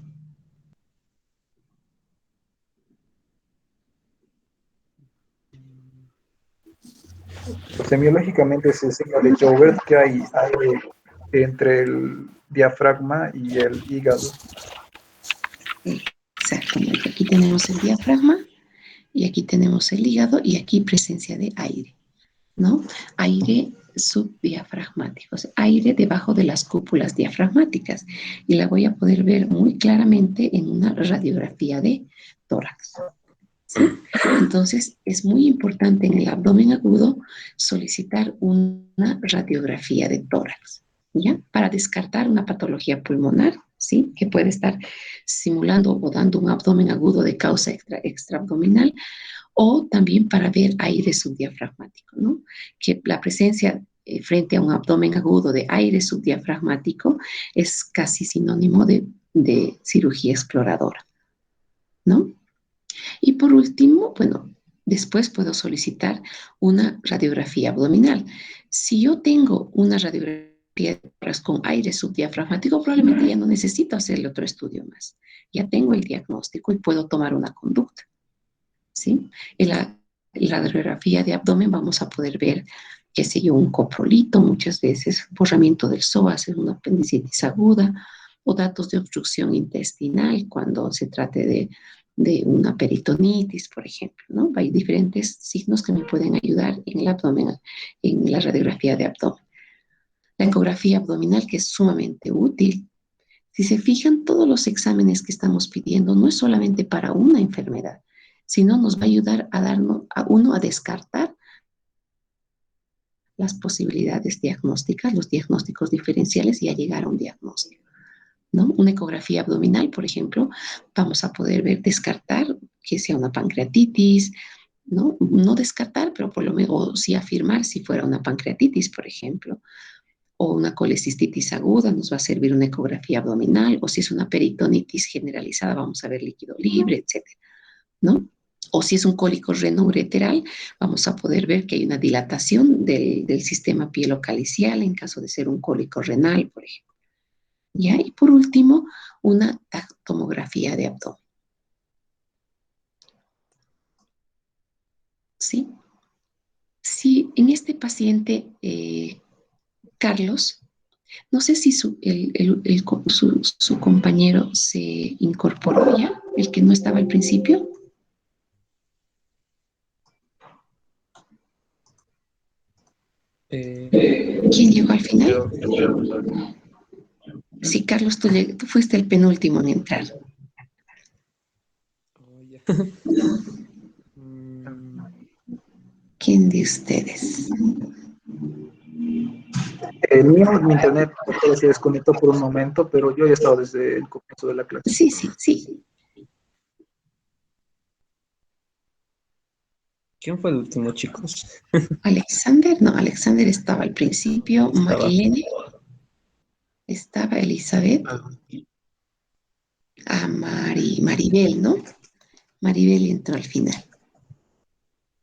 Semiológicamente es el signo de Joubert que hay aire entre el diafragma y el hígado. tenemos el diafragma y aquí tenemos el hígado y aquí presencia de aire, ¿no? Aire subdiafragmático, o sea, aire debajo de las cúpulas diafragmáticas. Y la voy a poder ver muy claramente en una radiografía de tórax. ¿Sí? Entonces, es muy importante en el abdomen agudo solicitar una radiografía de tórax, ¿ya? Para descartar una patología pulmonar, ¿sí? Que puede estar simulando o dando un abdomen agudo de causa extraabdominal, o también para ver aire subdiafragmático, ¿no? Que la presencia frente a un abdomen agudo de aire subdiafragmático es casi sinónimo de cirugía exploradora, ¿no? Y por último, bueno, después puedo solicitar una radiografía abdominal. Si yo tengo una radiografía con aire subdiafragmático, probablemente ya no necesito hacerle otro estudio más. Ya tengo el diagnóstico y puedo tomar una conducta, ¿sí? En la radiografía de abdomen vamos a poder ver, qué sé yo, un coprolito, muchas veces borramiento del psoas, una apendicitis aguda, o datos de obstrucción intestinal cuando se trate de una peritonitis, por ejemplo, ¿no? Hay diferentes signos que me pueden ayudar en el abdomen, en la radiografía de abdomen. La ecografía abdominal, que es sumamente útil. Si se fijan, todos los exámenes que estamos pidiendo no es solamente para una enfermedad, sino nos va a ayudar a darnos a uno a descartar las posibilidades diagnósticas, los diagnósticos diferenciales y a llegar a un diagnóstico, ¿no? Una ecografía abdominal, por ejemplo, vamos a poder ver, descartar que sea una pancreatitis, ¿no? No descartar, pero por lo menos, o sí afirmar si fuera una pancreatitis, por ejemplo, o una colecistitis aguda, nos va a servir una ecografía abdominal, o si es una peritonitis generalizada, vamos a ver líquido libre, etcétera, ¿no? O si es un cólico renoureteral, vamos a poder ver que hay una dilatación del sistema pielocalicial en caso de ser un cólico renal, por ejemplo. ¿Ya? Y por último, una tomografía de abdomen. ¿Sí? Si en este paciente, Carlos, no sé si su compañero se incorporó ya, el que no estaba al principio. ¿Quién llegó al final? Sí, Carlos, tú fuiste el penúltimo en entrar. ¿Quién de ustedes? El mío, mi internet se desconectó por un momento, pero yo ya estaba desde el comienzo de la clase. Sí, sí, sí. ¿Quién fue el último, chicos? Alexander, no, Alexander estaba al principio, Marilene, estaba Elizabeth, Maribel, ¿no? Maribel entró al final.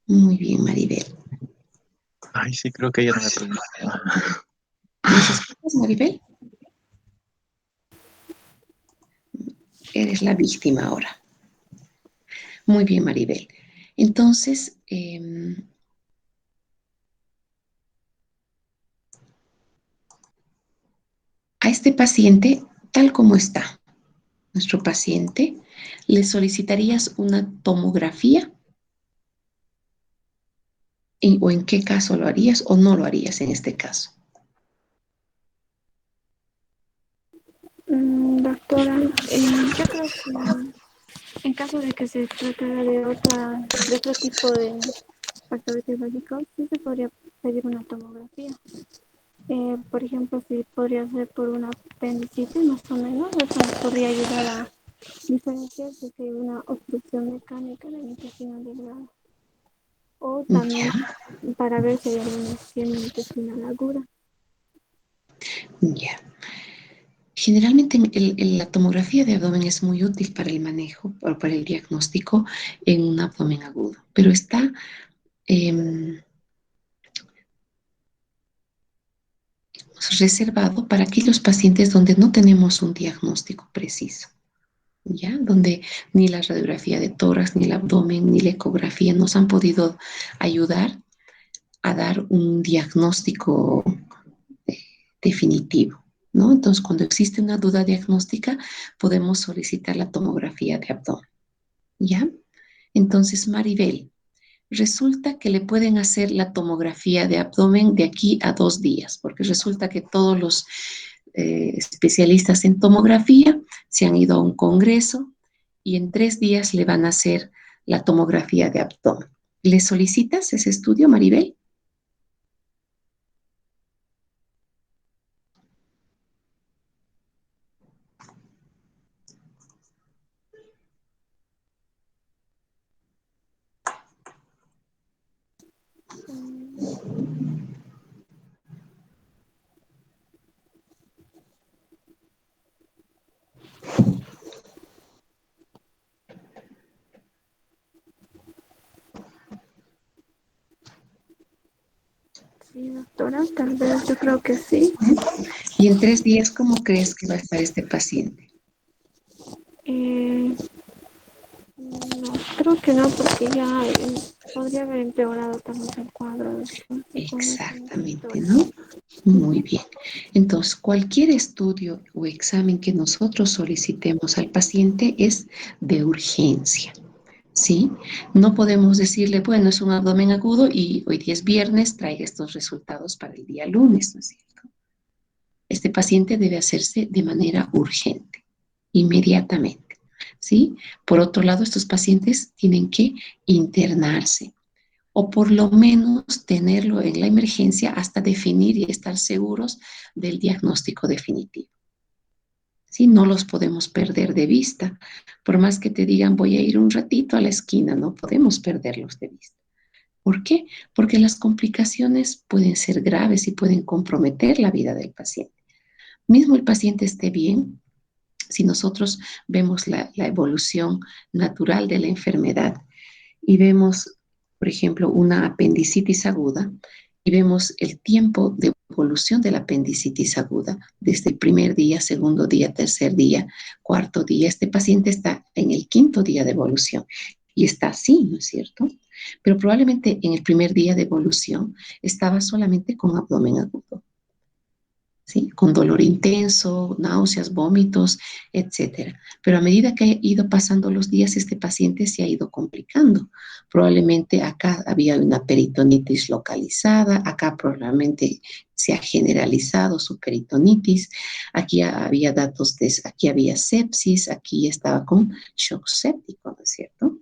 Muy bien, Maribel. Ay, sí, creo que ella no me preguntó. ¿Nos escuchas, Maribel? Eres la víctima ahora. Muy bien, Maribel. Entonces, a este paciente, tal como está, nuestro paciente, le solicitarías una tomografía. ¿O en qué caso lo harías o no lo harías en este caso? Doctora, yo creo que en caso de que se tratara de otro tipo de factores biológicos, sí se podría pedir una tomografía. Por ejemplo, si podría ser por una apendicitis, más o menos, eso nos podría ayudar a diferenciar si hay una obstrucción mecánica del intestino delgado. O también para ver si hay alguna lesión intestinal aguda. Ya. Generalmente la tomografía de abdomen es muy útil para el manejo o para el diagnóstico en un abdomen agudo, pero está reservado para aquellos pacientes donde no tenemos un diagnóstico preciso, ¿ya? Donde ni la radiografía de tórax, ni el abdomen, ni la ecografía nos han podido ayudar a dar un diagnóstico definitivo, ¿no? Entonces, cuando existe una duda diagnóstica, podemos solicitar la tomografía de abdomen, ¿Ya? Entonces, Maribel, resulta que le pueden hacer la tomografía de abdomen de aquí a 2 días, porque resulta que todos los especialistas en tomografía se han ido a un congreso y en 3 días le van a hacer la tomografía de abdomen. ¿Le solicitas ese estudio, Maribel? Sí, doctora, tal vez yo creo que sí. Y en 3 días, ¿cómo crees que va a estar este paciente? Eh, no, creo que no, porque ya podría haber empeorado también el cuadro después de todo eso Exactamente, necesito. ¿no? Muy bien. Entonces, cualquier estudio o examen que nosotros solicitemos al paciente es de urgencia, ¿sí? No podemos decirle, bueno, es un abdomen agudo y hoy día es viernes, traiga estos resultados para el día lunes, ¿no es cierto? Este paciente debe hacerse de manera urgente, inmediatamente, ¿sí? Por otro lado, estos pacientes tienen que internarse o por lo menos tenerlo en la emergencia hasta definir y estar seguros del diagnóstico definitivo. ¿Sí? No los podemos perder de vista. Por más que te digan voy a ir un ratito a la esquina, no podemos perderlos de vista. ¿Por qué? Porque las complicaciones pueden ser graves y pueden comprometer la vida del paciente. Mismo el paciente esté bien, si nosotros vemos la evolución natural de la enfermedad y vemos, por ejemplo, una apendicitis aguda y vemos el tiempo de evolución de la apendicitis aguda, desde el primer día, segundo día, tercer día, cuarto día. Este paciente está en el quinto día de evolución y está así, ¿no es cierto? Pero probablemente en el primer día de evolución estaba solamente con abdomen agudo. ¿Sí? Con dolor intenso, náuseas, vómitos, etcétera. Pero a medida que ha ido pasando los días, este paciente se ha ido complicando. Probablemente acá había una peritonitis localizada, acá probablemente se ha generalizado su peritonitis, aquí había datos de, aquí había sepsis, aquí estaba con shock séptico, ¿no es cierto?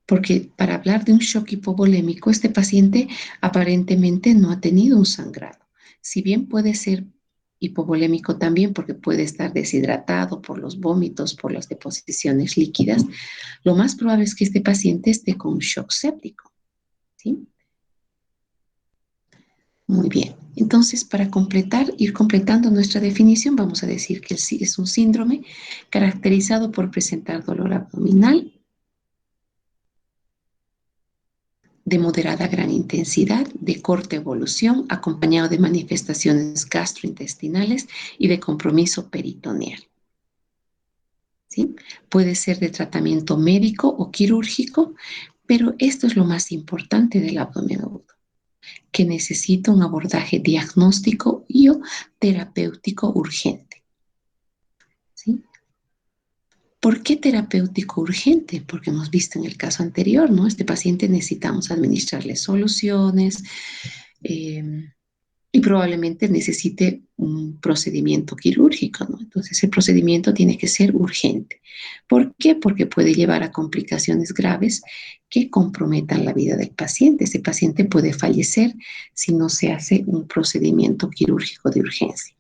Porque para hablar de un shock hipovolémico, este paciente aparentemente no ha tenido un sangrado. Si bien puede ser hipovolémico también porque puede estar deshidratado por los vómitos, por las deposiciones líquidas, lo más probable es que este paciente esté con un shock séptico. ¿Sí? Muy bien. Entonces, para completar, ir completando nuestra definición, vamos a decir que es un síndrome caracterizado por presentar dolor abdominal, de moderada a gran intensidad, de corta evolución, acompañado de manifestaciones gastrointestinales y de compromiso peritoneal. ¿Sí? Puede ser de tratamiento médico o quirúrgico, pero esto es lo más importante del abdomen agudo, que necesita un abordaje diagnóstico y o terapéutico urgente. ¿Sí? ¿Por qué terapéutico urgente? Porque hemos visto en el caso anterior, ¿no? Este paciente necesitamos administrarle soluciones y probablemente necesite un procedimiento quirúrgico, ¿no? Entonces el procedimiento tiene que ser urgente. ¿Por qué? Porque puede llevar a complicaciones graves que comprometan la vida del paciente. Ese paciente puede fallecer si no se hace un procedimiento quirúrgico de urgencia,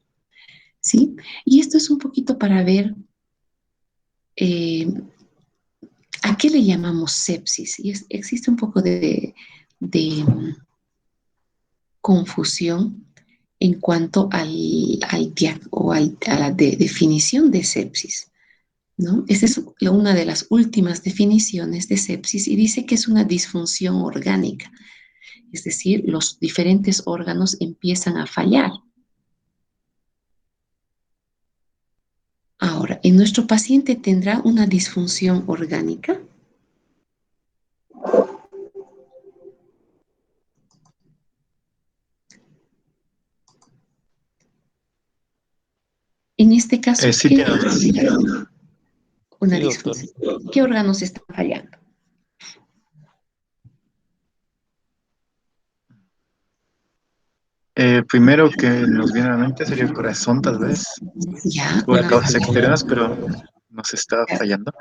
¿sí? Y esto es un poquito para ver ¿a qué le llamamos sepsis? Y existe un poco de confusión en cuanto a la definición de sepsis, ¿no? Esa es una de las últimas definiciones de sepsis y dice que es una disfunción orgánica, es decir, los diferentes órganos empiezan a fallar. Ahora, ¿en nuestro paciente tendrá una disfunción orgánica? En este caso, Sí, ¿qué? tiene razón. Una Sí, doctor. disfunción. ¿Qué órganos están fallando? Primero que nos viene a la mente sería el corazón, tal vez, Ya, por una causas falla externas, pero nos está fallando.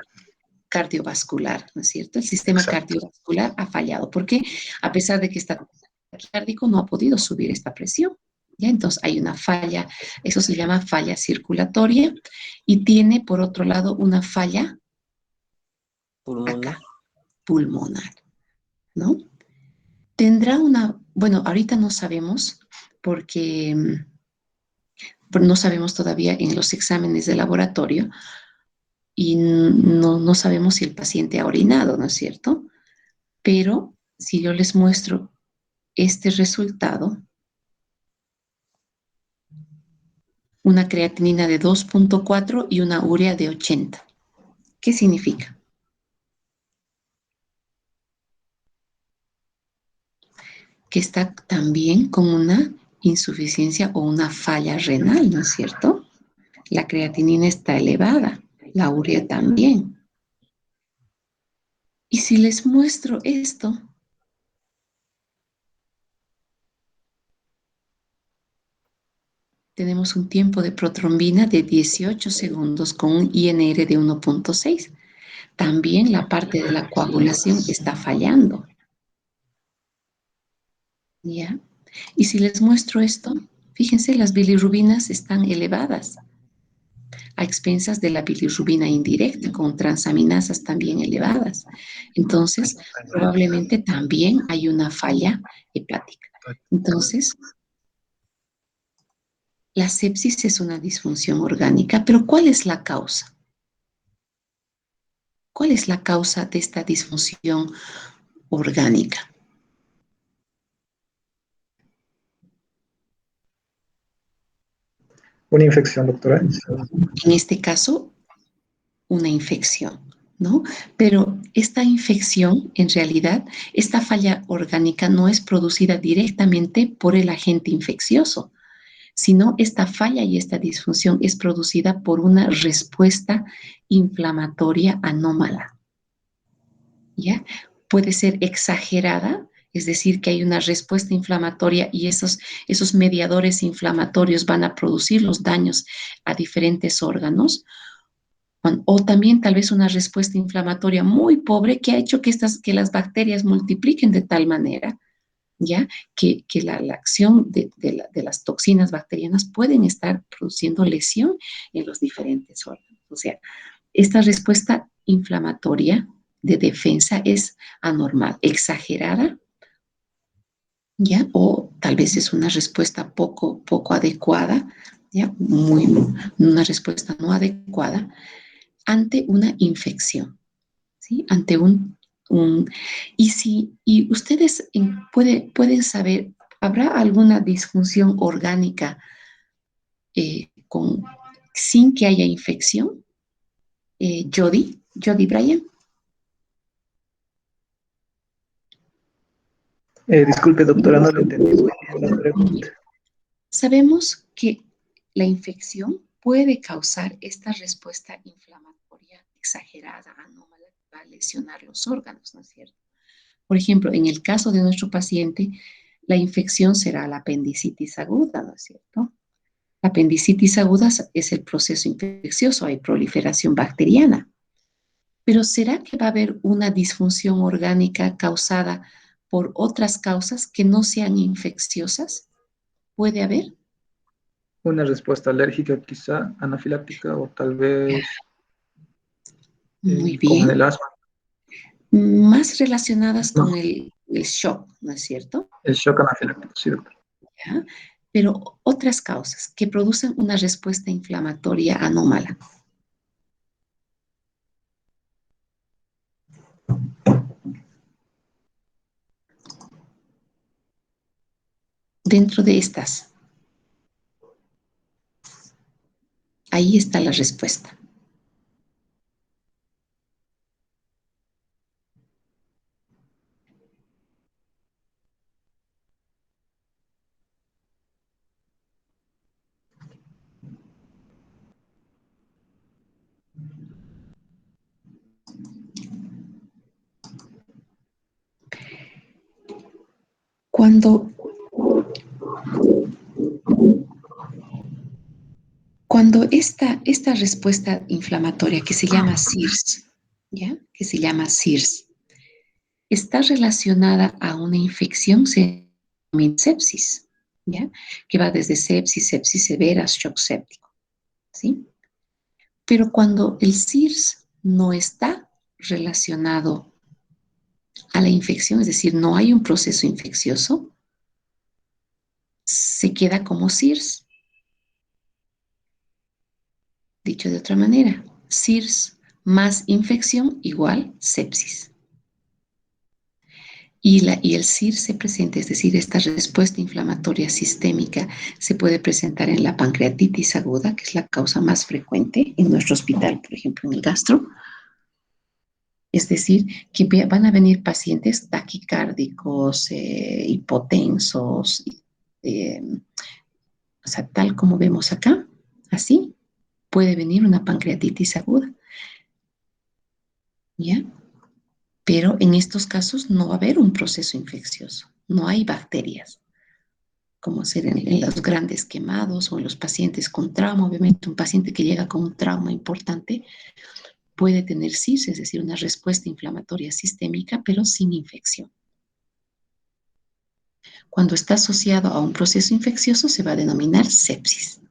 cardiovascular, ¿no es cierto? El sistema Exacto. cardiovascular ha fallado. ¿Por qué? A pesar de que está taquicárdico, no ha podido subir esta presión. ¿Ya? Entonces hay una falla, eso se llama falla circulatoria, y tiene, por otro lado, una falla Pulmonar. acá, pulmonar, ¿no? Tendrá una, bueno, ahorita no sabemos porque no sabemos todavía en los exámenes de laboratorio y no sabemos si el paciente ha orinado, ¿no es cierto? Pero si yo les muestro este resultado, una creatinina de 2.4 y una urea de 80. ¿Qué significa? Que está también con una insuficiencia o una falla renal, ¿no es cierto? La creatinina está elevada, la urea también. Y si les muestro esto, tenemos un tiempo de protrombina de 18 segundos con un INR de 1.6. También la parte de la coagulación está fallando. ¿Ya? Y si les muestro esto, fíjense, las bilirrubinas están elevadas a expensas de la bilirrubina indirecta, con transaminasas también elevadas. Entonces, probablemente también hay una falla hepática. Entonces, la sepsis es una disfunción orgánica, pero ¿cuál es la causa? ¿Cuál es la causa de esta disfunción orgánica? Una infección, doctora. En este caso, una infección, ¿no? Pero esta infección, en realidad, esta falla orgánica no es producida directamente por el agente infeccioso, sino esta falla y esta disfunción es producida por una respuesta inflamatoria anómala, ¿ya? Puede ser exagerada, es decir, que hay una respuesta inflamatoria y esos mediadores inflamatorios van a producir los daños a diferentes órganos, o también tal vez una respuesta inflamatoria muy pobre que ha hecho que las bacterias multipliquen de tal manera, ¿ya? Que la acción de las toxinas bacterianas pueden estar produciendo lesión en los diferentes órganos. O sea, esta respuesta inflamatoria de defensa es anormal, exagerada, ¿ya? O tal vez es una respuesta poco adecuada, ¿ya? Una respuesta no adecuada ante una infección, ¿sí? Ante un y ustedes pueden saber, ¿habrá alguna disfunción orgánica sin que haya infección? Jody Bryan. Disculpe, doctora, no le entendí muy bien la pregunta. Sabemos que la infección puede causar esta respuesta inflamatoria exagerada, anómala, que va a lesionar los órganos, ¿no es cierto? Por ejemplo, en el caso de nuestro paciente, la infección será la apendicitis aguda, ¿no es cierto? La apendicitis aguda es el proceso infeccioso, hay proliferación bacteriana. Pero ¿será que va a haber una disfunción orgánica causada por otras causas que no sean infecciosas? ¿Puede haber? Una respuesta alérgica, quizá, anafiláctica, o tal vez Muy como en bien. el asma, Más relacionadas no, con el shock, ¿no es cierto? el shock anafiláctico, sí, doctor. ¿Ya? Pero otras causas que producen una respuesta inflamatoria anómala. Dentro de estas, ahí está la respuesta. Cuando esta respuesta inflamatoria que se llama SIRS, ¿ya? Que se llama SIRS, está relacionada a una infección, se denomina sepsis, ¿ya? Que va desde sepsis, sepsis severa, shock séptico, ¿sí? Pero cuando el SIRS no está relacionado a la infección, es decir, no hay un proceso infeccioso, se queda como SIRS. Dicho de otra manera, SIRS más infección igual sepsis. Y el SIRS se presenta, es decir, esta respuesta inflamatoria sistémica se puede presentar en la pancreatitis aguda, que es la causa más frecuente en nuestro hospital, por ejemplo, en el gastro. Es decir, que van a venir pacientes taquicárdicos, hipotensos, o sea, tal como vemos acá, así puede venir una pancreatitis aguda. ¿Ya? Pero en estos casos no va a haber un proceso infeccioso, no hay bacterias, como ser en los grandes quemados o en los pacientes con trauma. Obviamente, un paciente que llega con un trauma importante puede tener SIRS, es decir, una respuesta inflamatoria sistémica, pero sin infección. Cuando está asociado a un proceso infeccioso se va a denominar sepsis.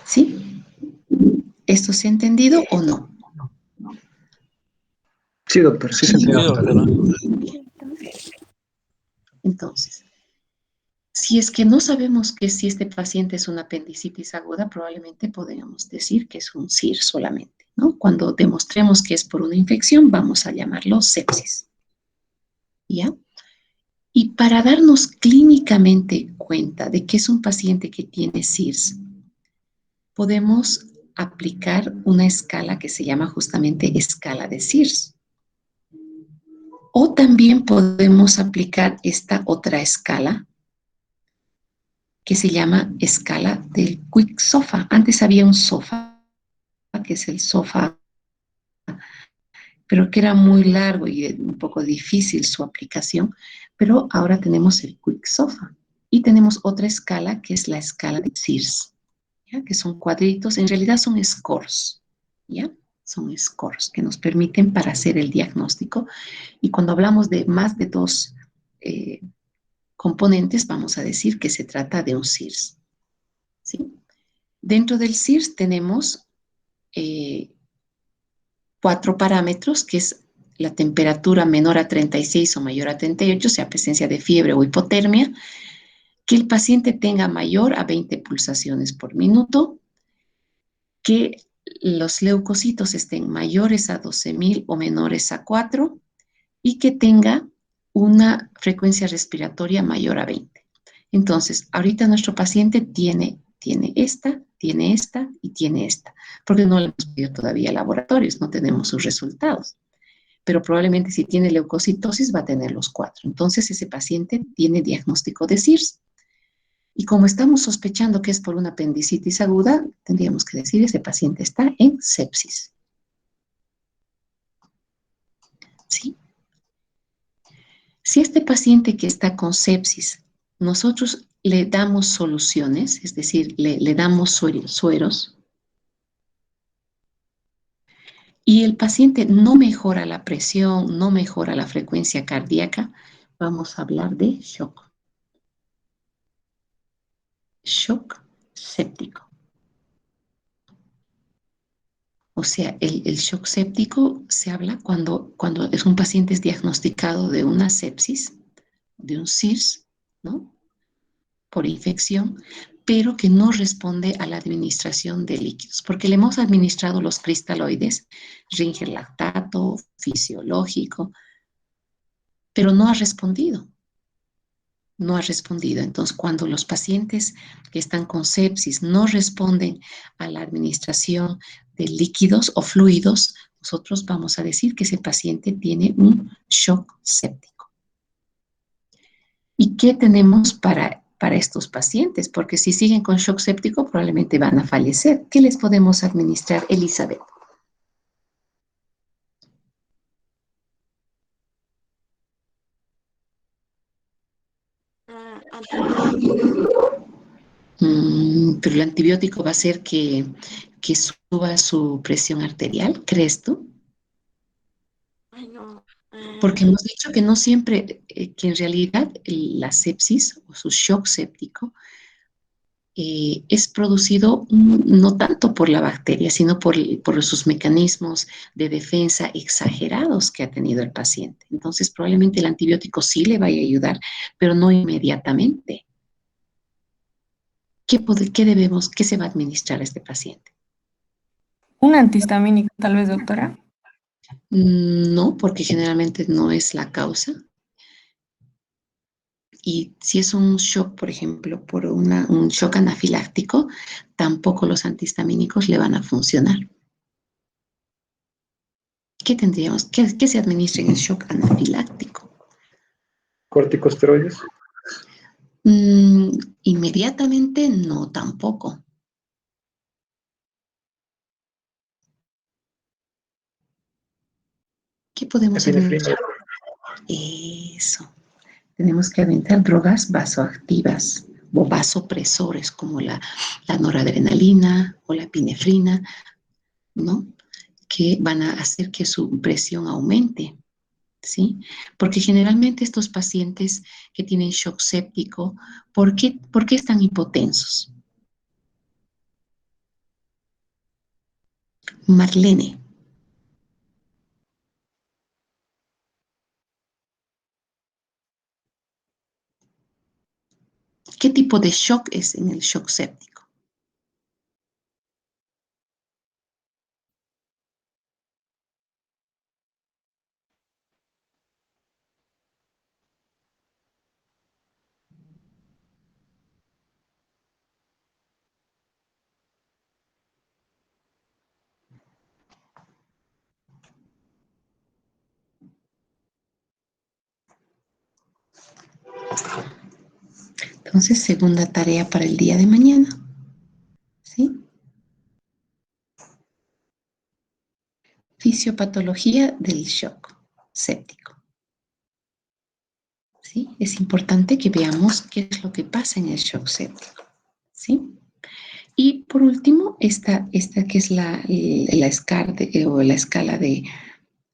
¿Sí? ¿Esto se ha entendido o no? Sí, doctor, sí se Sí, entiende. doctora. Entonces, si es que no sabemos que si este paciente es una apendicitis aguda, probablemente podríamos decir que es un SIR solamente, ¿no? Cuando demostremos que es por una infección, vamos a llamarlo sepsis. ¿Ya? Y para darnos clínicamente cuenta de que es un paciente que tiene SIRS, podemos aplicar una escala que se llama justamente escala de SIRS. O también podemos aplicar esta otra escala que se llama escala del Quick SOFA. Antes había un SOFA, que es el SOFA, pero que era muy largo y un poco difícil su aplicación, pero ahora tenemos el Quick SOFA. Y tenemos otra escala que es la escala de SIRS, ¿ya? Que son cuadritos, en realidad son scores, ¿ya? Son scores que nos permiten para hacer el diagnóstico. Y cuando hablamos de más de dos componentes, vamos a decir que se trata de un SIRS, ¿sí? Dentro del SIRS tenemos 4 parámetros, que es la temperatura menor a 36 o mayor a 38, sea presencia de fiebre o hipotermia, que el paciente tenga mayor a 20 pulsaciones por minuto, que los leucocitos estén mayores a 12.000 o menores a 4 y que tenga una frecuencia respiratoria mayor a 20. Entonces, ahorita nuestro paciente tiene esta y tiene esta, porque no le hemos pedido todavía laboratorios, no tenemos sus resultados. Pero probablemente si tiene leucocitosis va a tener los 4. Entonces, ese paciente tiene diagnóstico de SIRS. Y como estamos sospechando que es por una apendicitis aguda, tendríamos que decir ese paciente está en sepsis. ¿Sí? Si este paciente que está con sepsis, nosotros le damos soluciones, es decir, le damos sueros, y el paciente no mejora la presión, no mejora la frecuencia cardíaca, vamos a hablar de shock. Shock séptico. O sea, el shock séptico se habla cuando es un paciente es diagnosticado de una sepsis, de un SIRS, ¿no? Por infección, pero que no responde a la administración de líquidos, porque le hemos administrado los cristaloides, Ringer lactato, fisiológico, pero no ha respondido. No ha respondido. Entonces, cuando los pacientes que están con sepsis no responden a la administración de líquidos o fluidos, nosotros vamos a decir que ese paciente tiene un shock séptico. ¿Y qué tenemos para estos pacientes? Porque si siguen con shock séptico, probablemente van a fallecer. ¿Qué les podemos administrar, Elizabeth? Antibiótico. Pero el antibiótico va a hacer que suba su presión arterial, ¿crees tú? Ay, no. Porque hemos dicho que no siempre, que en realidad la sepsis o su shock séptico es producido no tanto por la bacteria, sino por sus mecanismos de defensa exagerados que ha tenido el paciente. Entonces, probablemente el antibiótico sí le vaya a ayudar, pero no inmediatamente. ¿Qué se va a administrar a este paciente? Un antihistamínico, tal vez, doctora. No, porque generalmente no es la causa. Y si es un shock, por ejemplo, por un shock anafiláctico, tampoco los antihistamínicos le van a funcionar. ¿Qué tendríamos? ¿Qué se administra en el shock anafiláctico? Corticosteroides. Inmediatamente no, tampoco. ¿Qué podemos administrar? Eso. Tenemos que administrar drogas vasoactivas o vasopresores como la noradrenalina o la epinefrina, ¿no? Que van a hacer que su presión aumente, ¿sí? Porque generalmente estos pacientes que tienen shock séptico, ¿por qué están hipotensos? Marlene. ¿Qué tipo de shock es en el shock séptico? Entonces, segunda tarea para el día de mañana, ¿sí? Fisiopatología del shock séptico. ¿Sí? Es importante que veamos qué es lo que pasa en el shock séptico, ¿sí? Y por último, esta que es la escala del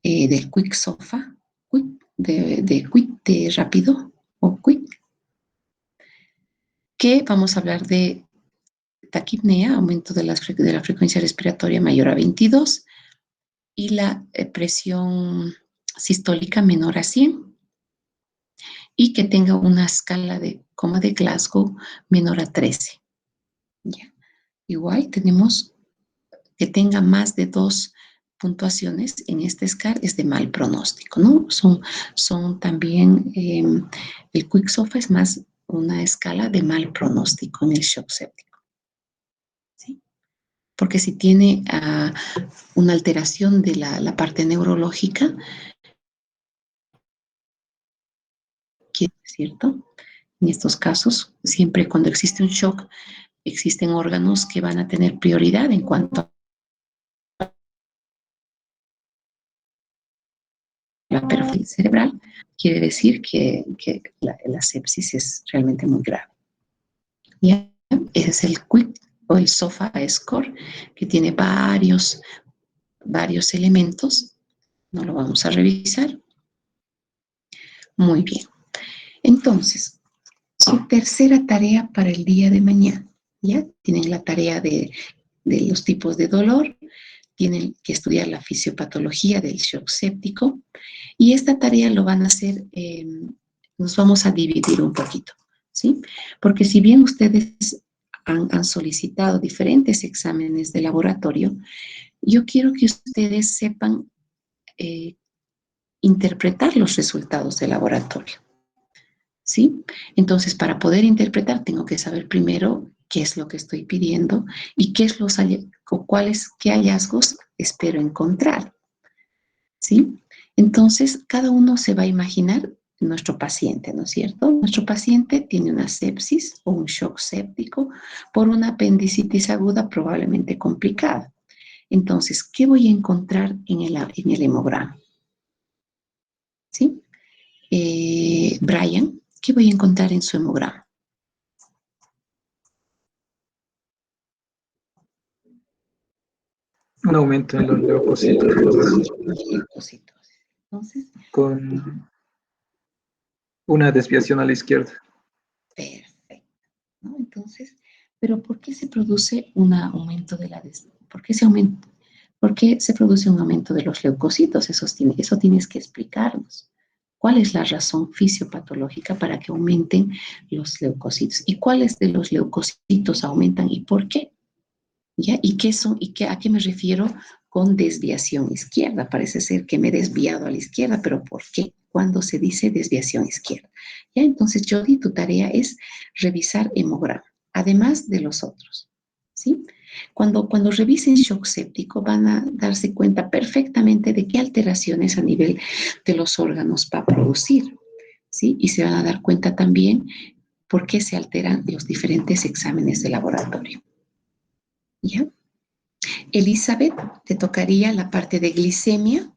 quick SOFA, de rápido o quick, que vamos a hablar de taquipnea, aumento de la frecuencia respiratoria mayor a 22 y la presión sistólica menor a 100 y que tenga una escala de coma de Glasgow menor a 13. ¿Ya? Igual tenemos que tenga más de 2 puntuaciones en esta escala es de mal pronóstico, ¿no? Son también, el quick SOFA es más una escala de mal pronóstico en el shock séptico, ¿sí? Porque si tiene una alteración de la parte neurológica, ¿cierto? En estos casos, siempre cuando existe un shock, existen órganos que van a tener prioridad en cuanto a la perfusión cerebral. Quiere decir que la sepsis es realmente muy grave. ¿Ya? Ese es el QUIC o el SOFA score, que tiene varios elementos. No lo vamos a revisar. Muy bien. Entonces, su tercera tarea para el día de mañana. ¿Ya? Tienen la tarea de los tipos de dolor, tienen que estudiar la fisiopatología del shock séptico y esta tarea lo van a hacer, nos vamos a dividir un poquito, ¿sí? Porque si bien ustedes han solicitado diferentes exámenes de laboratorio, yo quiero que ustedes sepan interpretar los resultados del laboratorio, ¿sí? Entonces, para poder interpretar, tengo que saber primero qué es lo que estoy pidiendo y qué hallazgos espero encontrar, ¿sí? Entonces, cada uno se va a imaginar nuestro paciente, ¿no es cierto? Nuestro paciente tiene una sepsis o un shock séptico por una apendicitis aguda probablemente complicada. Entonces, ¿qué voy a encontrar en el hemograma? ¿Sí? Brian, ¿Qué voy a encontrar en su hemograma? Un aumento en los leucocitos Leucocitos. Entonces, con una desviación a la izquierda. perfecto, ¿no? Entonces, pero ¿por qué se produce un aumento de la ¿Por qué se aumenta? ¿Por qué se produce un aumento de los leucocitos? Eso tienes que explicarnos. ¿Cuál es la razón fisiopatológica para que aumenten los leucocitos? ¿Y cuáles de los leucocitos aumentan y por qué? ¿Ya? ¿Y qué son? ¿A qué me refiero con desviación izquierda? Parece ser que me he desviado a la izquierda, pero ¿por qué? Cuando se dice desviación izquierda. ¿Ya? Entonces, Jody, tu tarea es revisar hemograma, además de los otros. ¿Sí? Cuando revisen shock séptico van a darse cuenta perfectamente de qué alteraciones a nivel de los órganos va a producir. ¿Sí? Y se van a dar cuenta también por qué se alteran los diferentes exámenes de laboratorio. ¿Ya? Elizabeth, te tocaría la parte de glicemia.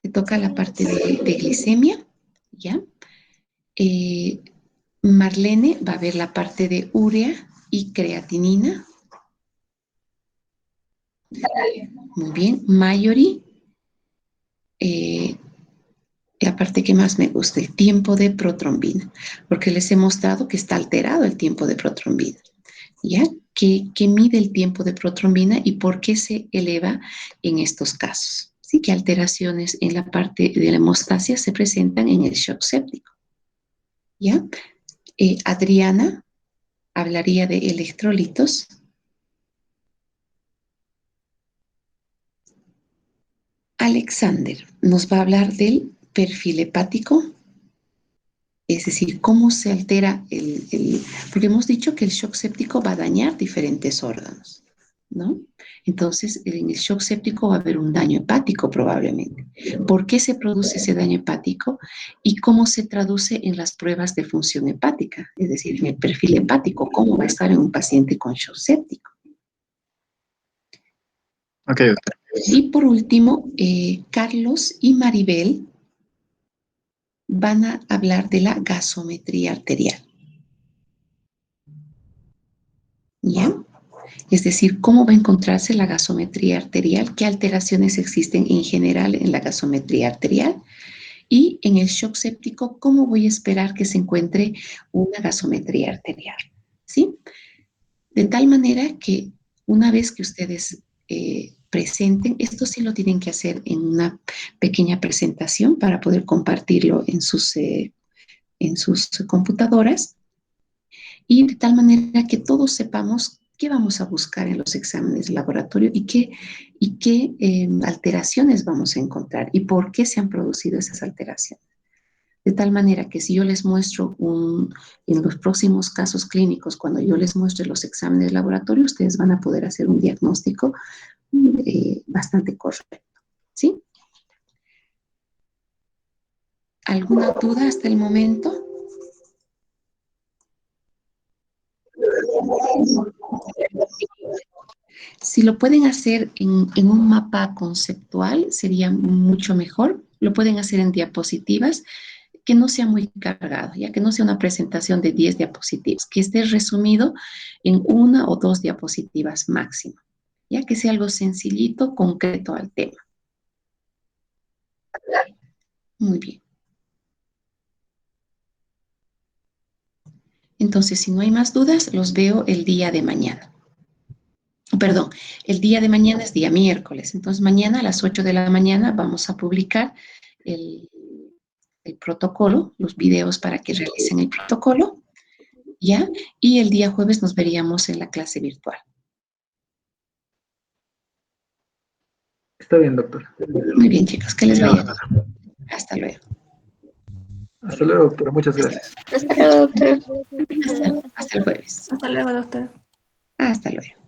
Te toca la parte de glicemia, ¿ya? Marlene va a ver la parte de urea y creatinina. Muy bien. Mayori, la parte que más me gusta, el tiempo de protrombina, porque les he mostrado que está alterado el tiempo de protrombina, ¿ya? ¿Qué mide el tiempo de protrombina y por qué se eleva en estos casos? ¿Sí? ¿Qué alteraciones en la parte de la hemostasia se presentan en el shock séptico? ¿Ya? Adriana hablaría de electrolitos. Alexander nos va a hablar del perfil hepático, es decir, cómo se altera porque hemos dicho que el shock séptico va a dañar diferentes órganos, ¿no? Entonces, en el shock séptico va a haber un daño hepático probablemente. ¿Por qué se produce ese daño hepático? Y cómo se traduce en las pruebas de función hepática, es decir, en el perfil hepático, cómo va a estar en un paciente con shock séptico. Ok, doctor. Y por último, Carlos y Maribel van a hablar de la gasometría arterial. ¿Ya? Es decir, cómo va a encontrarse la gasometría arterial, qué alteraciones existen en general en la gasometría arterial y en el shock séptico, cómo voy a esperar que se encuentre una gasometría arterial. ¿Sí? De tal manera que una vez que ustedes presenten, esto sí lo tienen que hacer en una pequeña presentación para poder compartirlo en sus computadoras y de tal manera que todos sepamos qué vamos a buscar en los exámenes de laboratorio y qué alteraciones vamos a encontrar y por qué se han producido esas alteraciones. De tal manera que si yo les muestro en los próximos casos clínicos, cuando yo les muestre los exámenes de laboratorio, ustedes van a poder hacer un diagnóstico bastante correcto. ¿Sí? ¿Alguna duda hasta el momento? Si lo pueden hacer en un mapa conceptual, sería mucho mejor. Lo pueden hacer en diapositivas, que no sea muy cargado, ya que no sea una presentación de 10 diapositivas, que esté resumido en 1 o 2 diapositivas máximo, ya que sea algo sencillito, concreto al tema. Muy bien. Entonces, si no hay más dudas, los veo el día de mañana. Perdón, el día de mañana es día miércoles. Entonces, mañana a las 8 de la mañana vamos a publicar el protocolo, los videos para que realicen el protocolo, ¿ya? Y el día jueves nos veríamos en la clase virtual. Está bien, doctor. Muy bien, chicos, que les vaya bien. Hasta luego. Hasta luego, doctor. Muchas gracias. Hasta luego, doctor. Hasta el jueves. Hasta luego, doctor. Hasta luego.